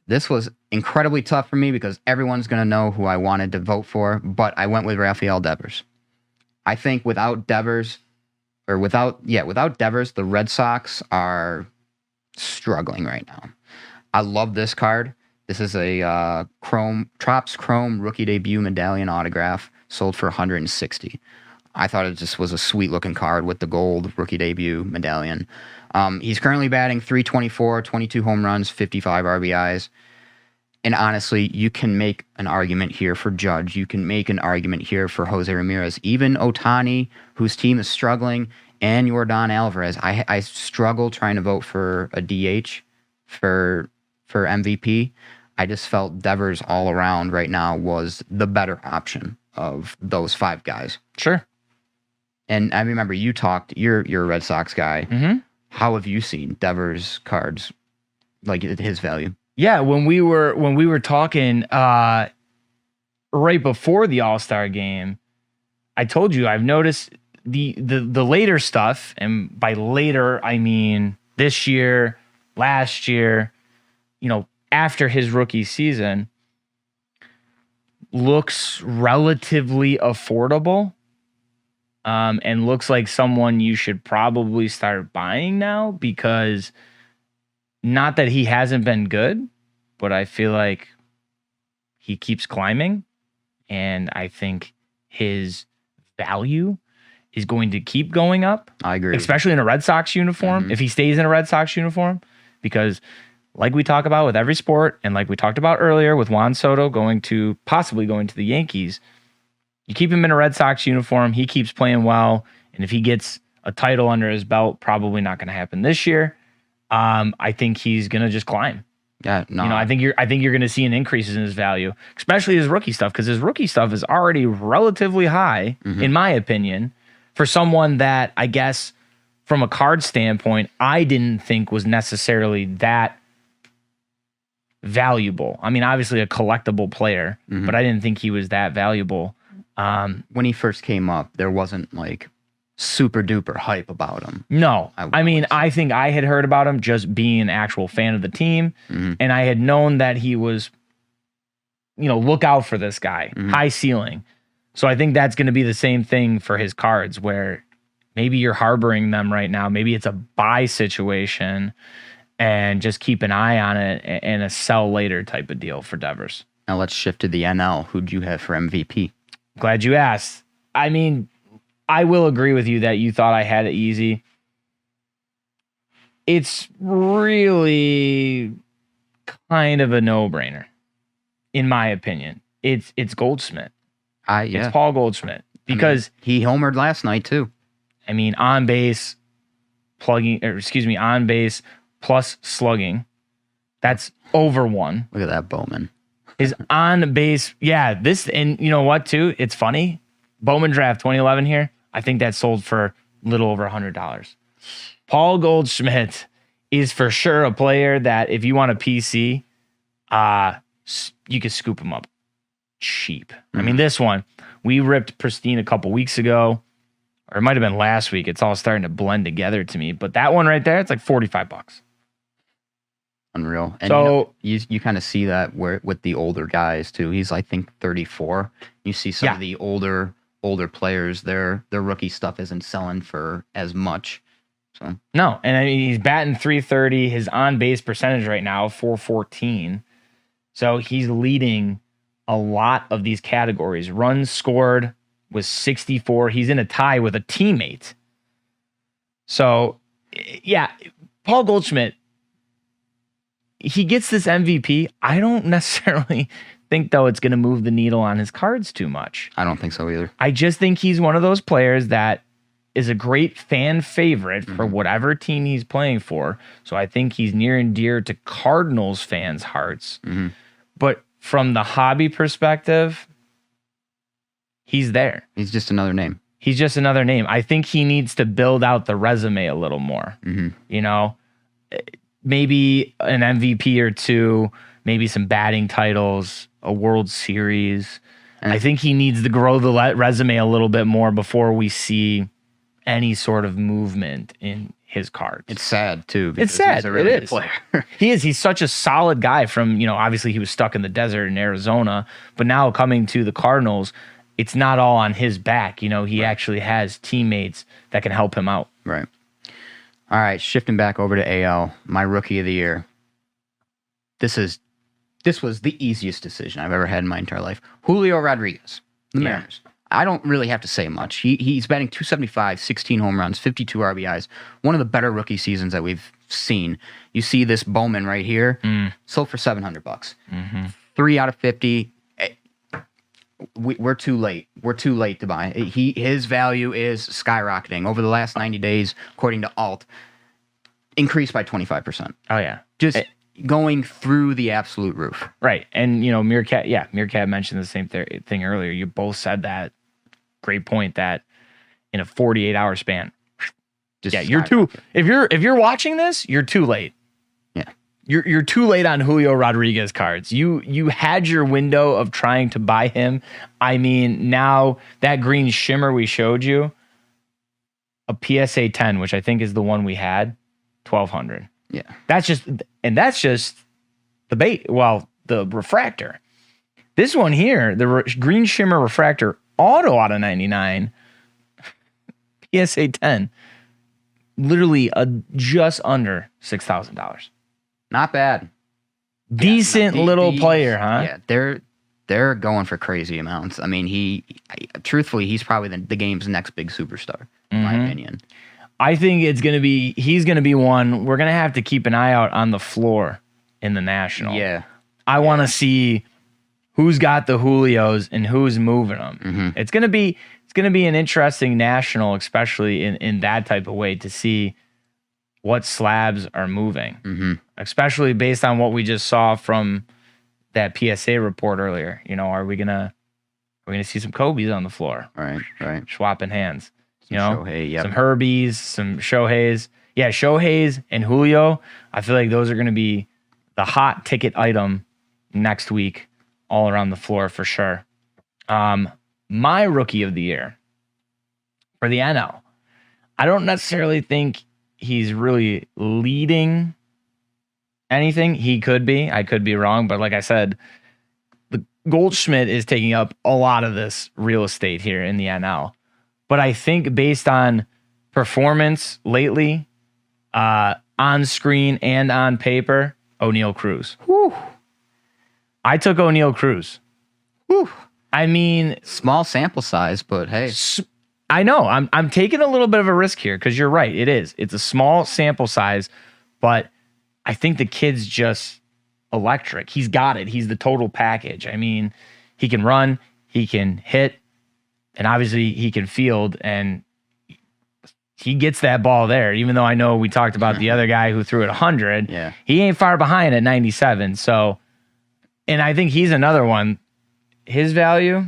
B: This was incredibly tough for me because everyone's going to know who I wanted to vote for, but I went with Rafael Devers. I think without Devers, the Red Sox are struggling right now. I love this card. This is a Topps Chrome rookie debut medallion autograph, sold for $160. I thought it just was a sweet looking card with the gold rookie debut medallion. He's currently batting .324, 22 home runs, 55 RBIs. And honestly, you can make an argument here for Judge. You can make an argument here for Jose Ramirez. Even Ohtani, whose team is struggling, and Yordan Alvarez. I struggle trying to vote for a DH for MVP. I just felt Devers all around right now was the better option of those 5 guys.
A: sure.
B: And I remember you talked, you're a Red Sox guy.
A: Mm-hmm.
B: How have you seen Devers cards, like his value?
A: Yeah, when we were talking right before the All-Star game, I told you I've noticed the later stuff, and by later I mean this year, last year, after his rookie season, looks relatively affordable. And looks like someone you should probably start buying now, because not that he hasn't been good, but I feel like he keeps climbing, and I think his value is going to keep going up.
B: I agree.
A: Especially in a Red Sox uniform, if he stays in a Red Sox uniform, because like we talk about with every sport, and like we talked about earlier with Juan Soto possibly going to the Yankees, you keep him in a Red Sox uniform, he keeps playing well, and if he gets a title under his belt, probably not going to happen this year. I think he's going to just climb.
B: Yeah, no.
A: I think you're going to see an increase in his value, especially his rookie stuff, because his rookie stuff is already relatively high, in my opinion, for someone that I guess from a card standpoint, I didn't think was necessarily that valuable. I mean, obviously a collectible player, but I didn't think he was that valuable.
B: When he first came up, there wasn't like super duper hype about him.
A: No, I think I had heard about him just being an actual fan of the team, and I had known that he was, look out for this guy, high ceiling. So I think that's going to be the same thing for his cards, where maybe you're harboring them right now. Maybe it's a buy situation, and just keep an eye on it and a sell later type of deal for Devers.
B: Now let's shift to the NL. Who'd you have for MVP?
A: Glad you asked. I mean, I will agree with you that you thought I had it easy. It's really kind of a no-brainer, in my opinion. It's Goldschmidt. It's Paul Goldschmidt, because
B: he homered last night too.
A: I mean, on base plus slugging, that's over 1.
B: Look at that Bowman.
A: His on base, and you know what too? It's funny. Bowman draft 2011 here. I think that sold for a little over $100. Paul Goldschmidt is for sure a player that if you want a PC, you can scoop him up cheap. I mean, this one, we ripped Pristine a couple weeks ago, or it might have been last week. It's all starting to blend together to me. But that one right there, it's like $45.
B: Unreal. And
A: so
B: you kind of see that with the older guys too. He's I think 34. You see some of the older players, their rookie stuff isn't selling for as much. So
A: no, and I mean he's batting .330. His on base percentage right now .414. So he's leading a lot of these categories. Runs scored was 64. He's in a tie with a teammate. So yeah, Paul Goldschmidt, he gets this MVP. I don't necessarily think, though, it's going to move the needle on his cards too much.
B: I don't think so either.
A: I just think he's one of those players that is a great fan favorite for whatever team he's playing for. So I think he's near and dear to Cardinals fans' hearts. But from the hobby perspective, he's there.
B: He's just another name.
A: He's just another name. I think he needs to build out the resume a little more. You know, maybe an MVP or two, maybe some batting titles, a World Series. And I think he needs to grow the resume a little bit more before we see any sort of movement in his cards.
B: It's sad too.
A: It's sad.
B: He's a really good player.
A: He is. He's such a solid guy from, you know, obviously he was stuck in the desert in Arizona, but now coming to the Cardinals, it's not all on his back. You know, he actually has teammates that can help him out.
B: Right. All right. Shifting back over to AL, my rookie of the year. This was the easiest decision I've ever had in my entire life. Julio Rodriguez, the Mariners. I don't really have to say much. He's batting .275, 16 home runs, 52 RBIs. One of the better rookie seasons that we've seen. You see this Bowman right here, sold for $700. 3 out of 50. We're too late. We're too late to buy. His value is skyrocketing over the last 90 days, according to Alt. Increased by 25%.
A: Oh yeah,
B: just going through the absolute roof.
A: Right, and you know, Meerkat mentioned the same thing earlier. You both said that. Great point. That in a 48-hour span. You're too. If you're watching this, you're too late.
B: Yeah.
A: You're too late on Julio Rodriguez cards. You had your window of trying to buy him. I mean, now that green shimmer we showed you, a PSA 10, which I think is the one we had, 1,200.
B: Yeah.
A: That's just the refractor. This one here, the green shimmer refractor auto out of 99, PSA 10, literally just under $6,000.
B: Not bad.
A: Decent little player, huh?
B: Yeah, they're going for crazy amounts. I mean, truthfully, he's probably the game's next big superstar, in my opinion.
A: I think he's going to be one. We're going to have to keep an eye out on the floor in the National.
B: Yeah.
A: I want to see who's got the Julios and who's moving them. It's going to be an interesting National, especially in that type of way, to see what slabs are moving, especially based on what we just saw from that PSA report earlier. You know, are we gonna see some Kobe's on the floor?
B: Right.
A: Swapping hands.
B: Some Shohei,
A: some Herbies, some Shoheis. Yeah, Shoheis and Julio. I feel like those are going to be the hot ticket item next week, all around the floor for sure. My rookie of the year for the NL. I don't necessarily think he's really leading anything. He could be. I could be wrong, but like I said, the Goldschmidt is taking up a lot of this real estate here in the NL. But I think based on performance lately, on screen and on paper, O'Neal Cruz.
B: Whew.
A: I took O'Neal Cruz.
B: Whew.
A: I mean,
B: small sample size, but hey.
A: I know. I'm taking a little bit of a risk here because you're right. It is. It's a small sample size, but I think the kid's just electric. He's got it. He's the total package. I mean, he can run, he can hit, and obviously he can field, and he gets that ball there. Even though I know we talked about the other guy who threw it 100.
B: Yeah.
A: He ain't far behind at 97. So, and I think he's another one. His value,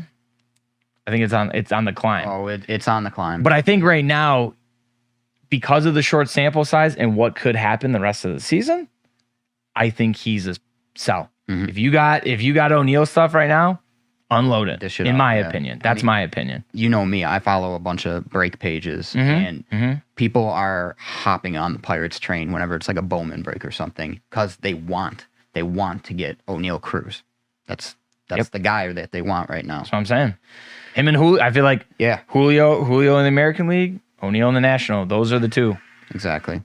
A: I think it's on the climb.
B: Oh, it's on the climb.
A: But I think right now, because of the short sample size and what could happen the rest of the season, I think he's a sell. If you got O'Neal stuff right now, unload it. In my opinion, that's my opinion.
B: You know me, I follow a bunch of break pages, and people are hopping on the Pirates train whenever it's like a Bowman break or something because they want to get O'Neal Cruz. That's the guy that they want right now.
A: That's what I'm saying. Him and Julio, I feel like Julio in the American League, O'Neal in the National. Those are the two.
B: Exactly.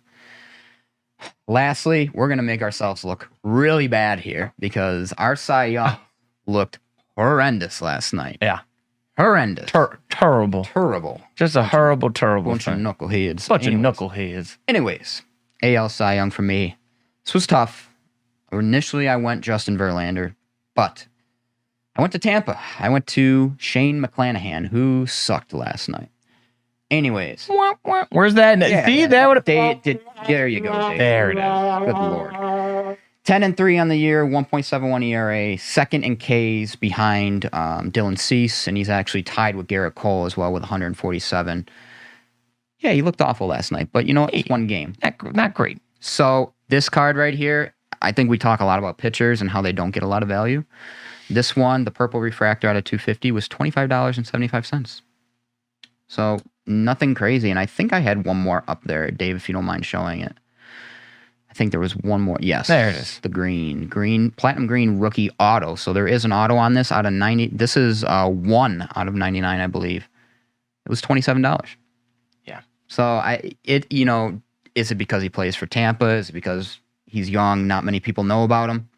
B: Lastly, we're going to make ourselves look really bad here because our Cy Young looked horrendous last night.
A: Yeah.
B: Horrendous.
A: Terrible.
B: Terrible.
A: Just a horrible, terrible
B: bunch of knuckleheads.
A: Bunch of knuckleheads.
B: Anyways, AL Cy Young for me. This was tough. Initially, I went Justin Verlander, but I went to Tampa. I went to Shane McClanahan, who sucked last night. Anyways.
A: Where's that?
B: Yeah,
A: See, that would have...
B: There you go, Dave.
A: There it is.
B: Good Lord. 10-3 on the year, 1.71 ERA, second in Ks behind Dylan Cease, and he's actually tied with Garrett Cole as well with 147. Yeah, he looked awful last night, but you know what? It's one game.
A: Not great.
B: So this card right here, I think we talk a lot about pitchers and how they don't get a lot of value. This one, the purple refractor out of 250, was $25.75. So nothing crazy, and I think I had one more up there, Dave, if you don't mind showing it. I think there was one more. Yes.
A: There it is.
B: The platinum green rookie auto. So there is an auto on this out of 90. This is 1 out of 99, I believe. It was $27.
A: Yeah.
B: So is it because he plays for Tampa? Is it because he's young, not many people know about him?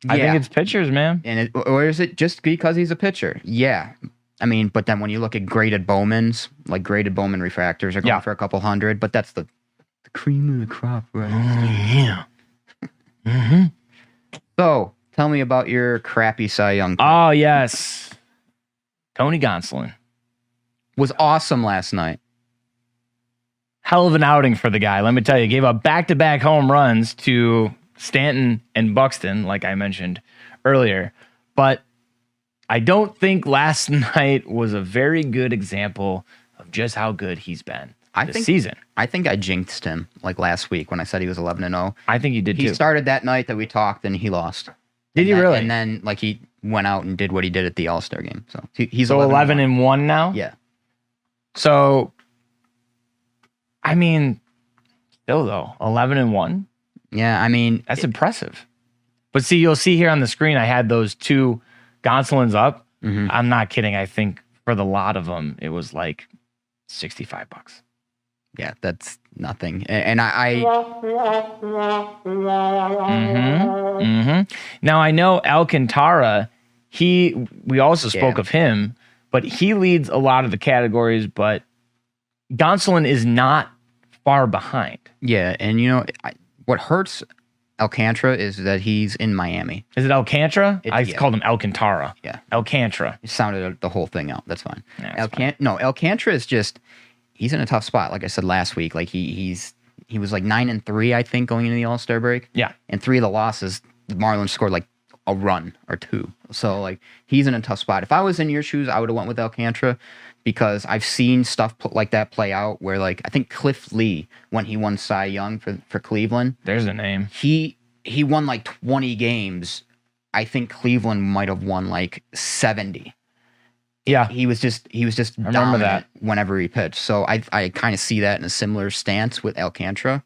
A: I think it's pitchers, man.
B: Or is it just because he's a pitcher? Yeah. I mean, but then when you look at graded Bowmans, like graded Bowman refractors are going for a couple hundred, but that's the cream of the crop, right?
A: Yeah. Mm-hmm.
B: So, tell me about your crappy Cy Young.
A: Oh, yes. Tony Gonsolin.
B: Was awesome last night.
A: Hell of an outing for the guy. Let me tell you, gave up back-to-back home runs to Stanton and Buxton, like I mentioned earlier. But I don't think last night was a very good example of just how good he's been this season.
B: I think I jinxed him like last week when I said he was 11-0.
A: I think you did too.
B: He started that night that we talked and he lost.
A: Did he really?
B: And then like he went out and did what he did at the All-Star game. So he's
A: 11-1 now?
B: Yeah.
A: So I mean, still though, 11-1.
B: Yeah, I mean,
A: that's impressive. But see, you'll see here on the screen, I had those two Gonsolins up.
B: Mm-hmm.
A: I'm not kidding. I think for the lot of them, it was like $65.
B: Yeah, that's nothing. And
A: Now I know Alcantara. We also spoke of him, but he leads a lot of the categories. But Gonsolin is not far behind.
B: Yeah, and what hurts Alcantara is that he's in Miami.
A: Is it Alcantara? I called him Alcantara.
B: Yeah.
A: Alcantara.
B: You sounded the whole thing out. That's fine.
A: Yeah,
B: Alcantara is just, he's in a tough spot. Like I said last week, like he was like 9-3, I think, going into the All-Star break.
A: Yeah.
B: And 3 of the losses, the Marlins scored like a run or 2. So like he's in a tough spot. If I was in your shoes, I would have went with Alcantara because I've seen stuff like that play out where like I think Cliff Lee, when he won Cy Young for Cleveland.
A: There's a name.
B: He won like 20 games. I think Cleveland might have won like 70.
A: Yeah.
B: He was just dominant whenever he pitched. So I kind of see that in a similar stance with Alcantara.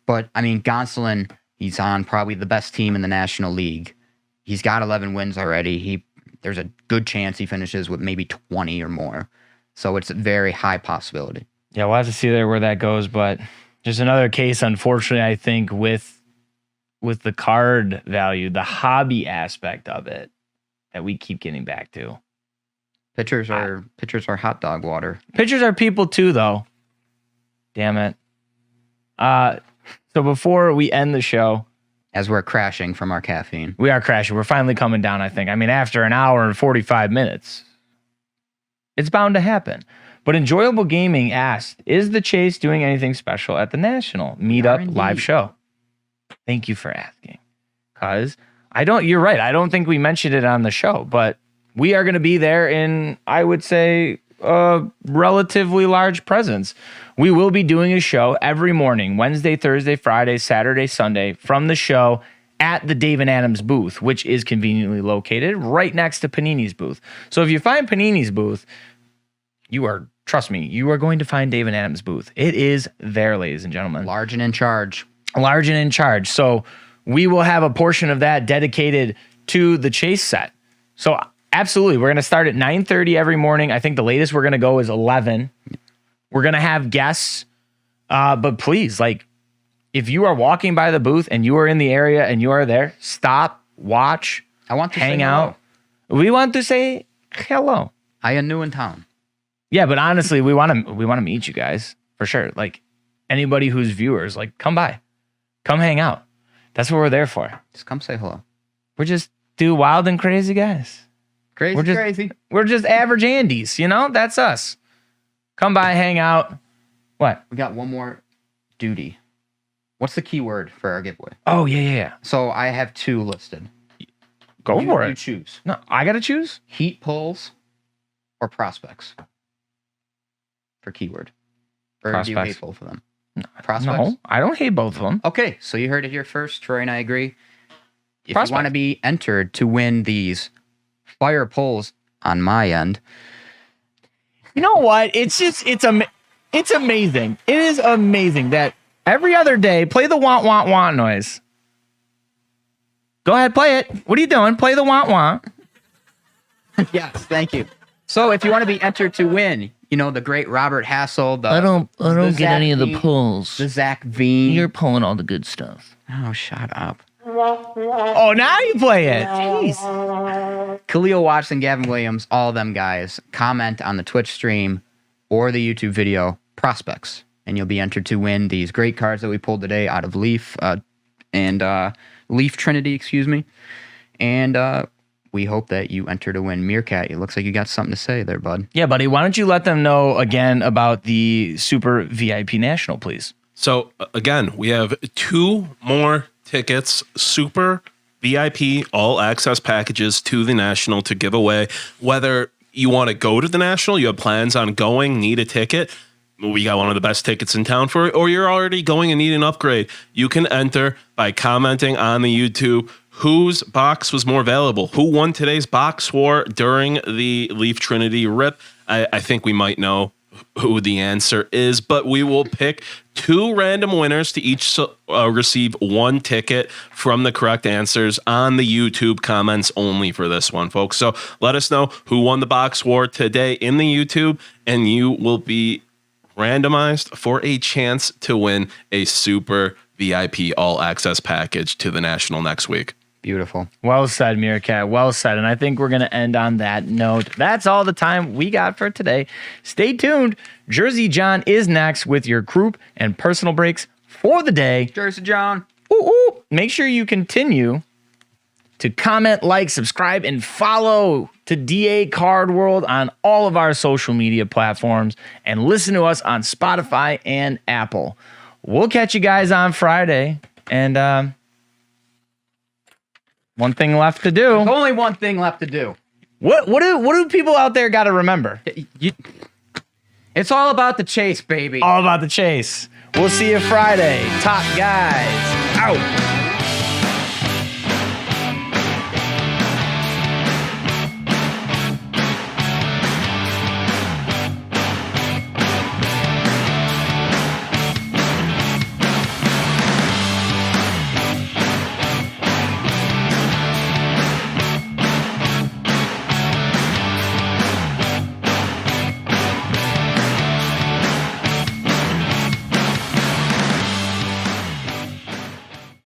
B: But I mean, Gonsolin, he's on probably the best team in the National League. He's got 11 wins already. There's a good chance he finishes with maybe 20 or more. So it's a very high possibility.
A: Yeah, we'll have to see there where that goes. But just another case, unfortunately, I think with the card value, the hobby aspect of it that we keep getting back to.
B: Pitchers are hot dog water.
A: Pitchers are people too, though. Damn it. So before we end the show,
B: as we're crashing from our caffeine,
A: we are crashing. We're finally coming down, I think. I mean, after an hour and 45 minutes, it's bound to happen. But Enjoyable Gaming asked, is the Chase doing anything special at the National Meetup live show? Thank you for asking. Because you're right. I don't think we mentioned it on the show, but we are going to be there in, I would say, a relatively large presence. We will be doing a show every morning, Wednesday, Thursday, Friday, Saturday, Sunday, from the show at the Dave and Adams booth, which is conveniently located right next to Panini's booth. So if you find Panini's booth, trust me, you are going to find Dave and Adams booth. It is there, ladies and gentlemen.
B: Large and in charge.
A: Large and in charge. So we will have a portion of that dedicated to the Chase set. So absolutely, we're going to start at 9:30 every morning. I think the latest we're going to go is 11. We're going to have guests. But please, if you are walking by the booth and you are in the area and you are there, stop, watch, hang out. We want to say hello.
B: I am new in town.
A: Yeah, but honestly, we want to meet you guys for sure. Anybody who's viewers, come by, come hang out. That's what we're there for.
B: Just come say hello.
A: We're just two wild and crazy guys.
B: Crazy.
A: We're just average Andes, That's us. Come by, hang out. What?
B: We got one more duty. What's the keyword for our giveaway?
A: Oh, yeah.
B: So I have 2 listed.
A: Go for
B: You
A: it.
B: choose.
A: No, I got to choose?
B: Heat pulls or prospects for keyword. Or do you
A: Prospects.
B: hate both of them? Prospects?
A: No, I don't hate both of them.
B: Okay, so you heard it here first. Troy and I agree. If
A: Prospects.
B: you want to be entered to win these fire pulls on my end,
A: You know what? It's amazing. It is amazing that every other day, play the want noise. Go ahead, play it. What are you doing? Play the want.
B: yes, thank you. So if you want to be entered to win, the great Robert Hassell,
A: I don't
B: the
A: get any of the
B: Zach
A: pulls.
B: the Zach Veen.
A: You're pulling all the good stuff.
B: Oh, shut up.
A: Oh, now you play it. Jeez.
B: Khalil Watson, Gavin Williams, all them guys, comment on the Twitch stream or the YouTube video prospects, and you'll be entered to win these great cards that we pulled today out of Leaf and Leaf Trinity, excuse me. And we hope that you enter to win Meerkat. It looks like you got something to say there, bud.
A: Yeah, buddy. Why don't you let them know again about the Super VIP National, please?
C: So again, we have 2 more tickets, Super VIP all access packages to the National to give away. Whether you want to go to the National, you have plans on going, need a ticket, we got one of the best tickets in town for it, or you're already going and need an upgrade, you can enter by commenting on the YouTube whose box was more valuable, who won today's box war during the Leaf Trinity rip. I think we might know who the answer is, but we will pick 2 random winners to each receive 1 ticket from the correct answers on the YouTube comments only for this one, folks. So let us know who won the box war today in the YouTube, and you will be randomized for a chance to win a Super VIP all access package to the National next week.
B: Beautiful.
A: Well said, Meerkat. Well said. And I think we're going to end on that note. That's all the time we got for today. Stay tuned. Jersey John is next with your group and personal breaks for the day.
B: Jersey John.
A: Ooh. Make sure you continue to comment, like, subscribe, and follow to DA Card World on all of our social media platforms, and listen to us on Spotify and Apple. We'll catch you guys on Friday. And one thing left to do.
B: There's only one thing left to do.
A: What do people out there got to remember?
B: It's all about the chase, baby.
A: All about the chase. We'll see you Friday. Top guys out.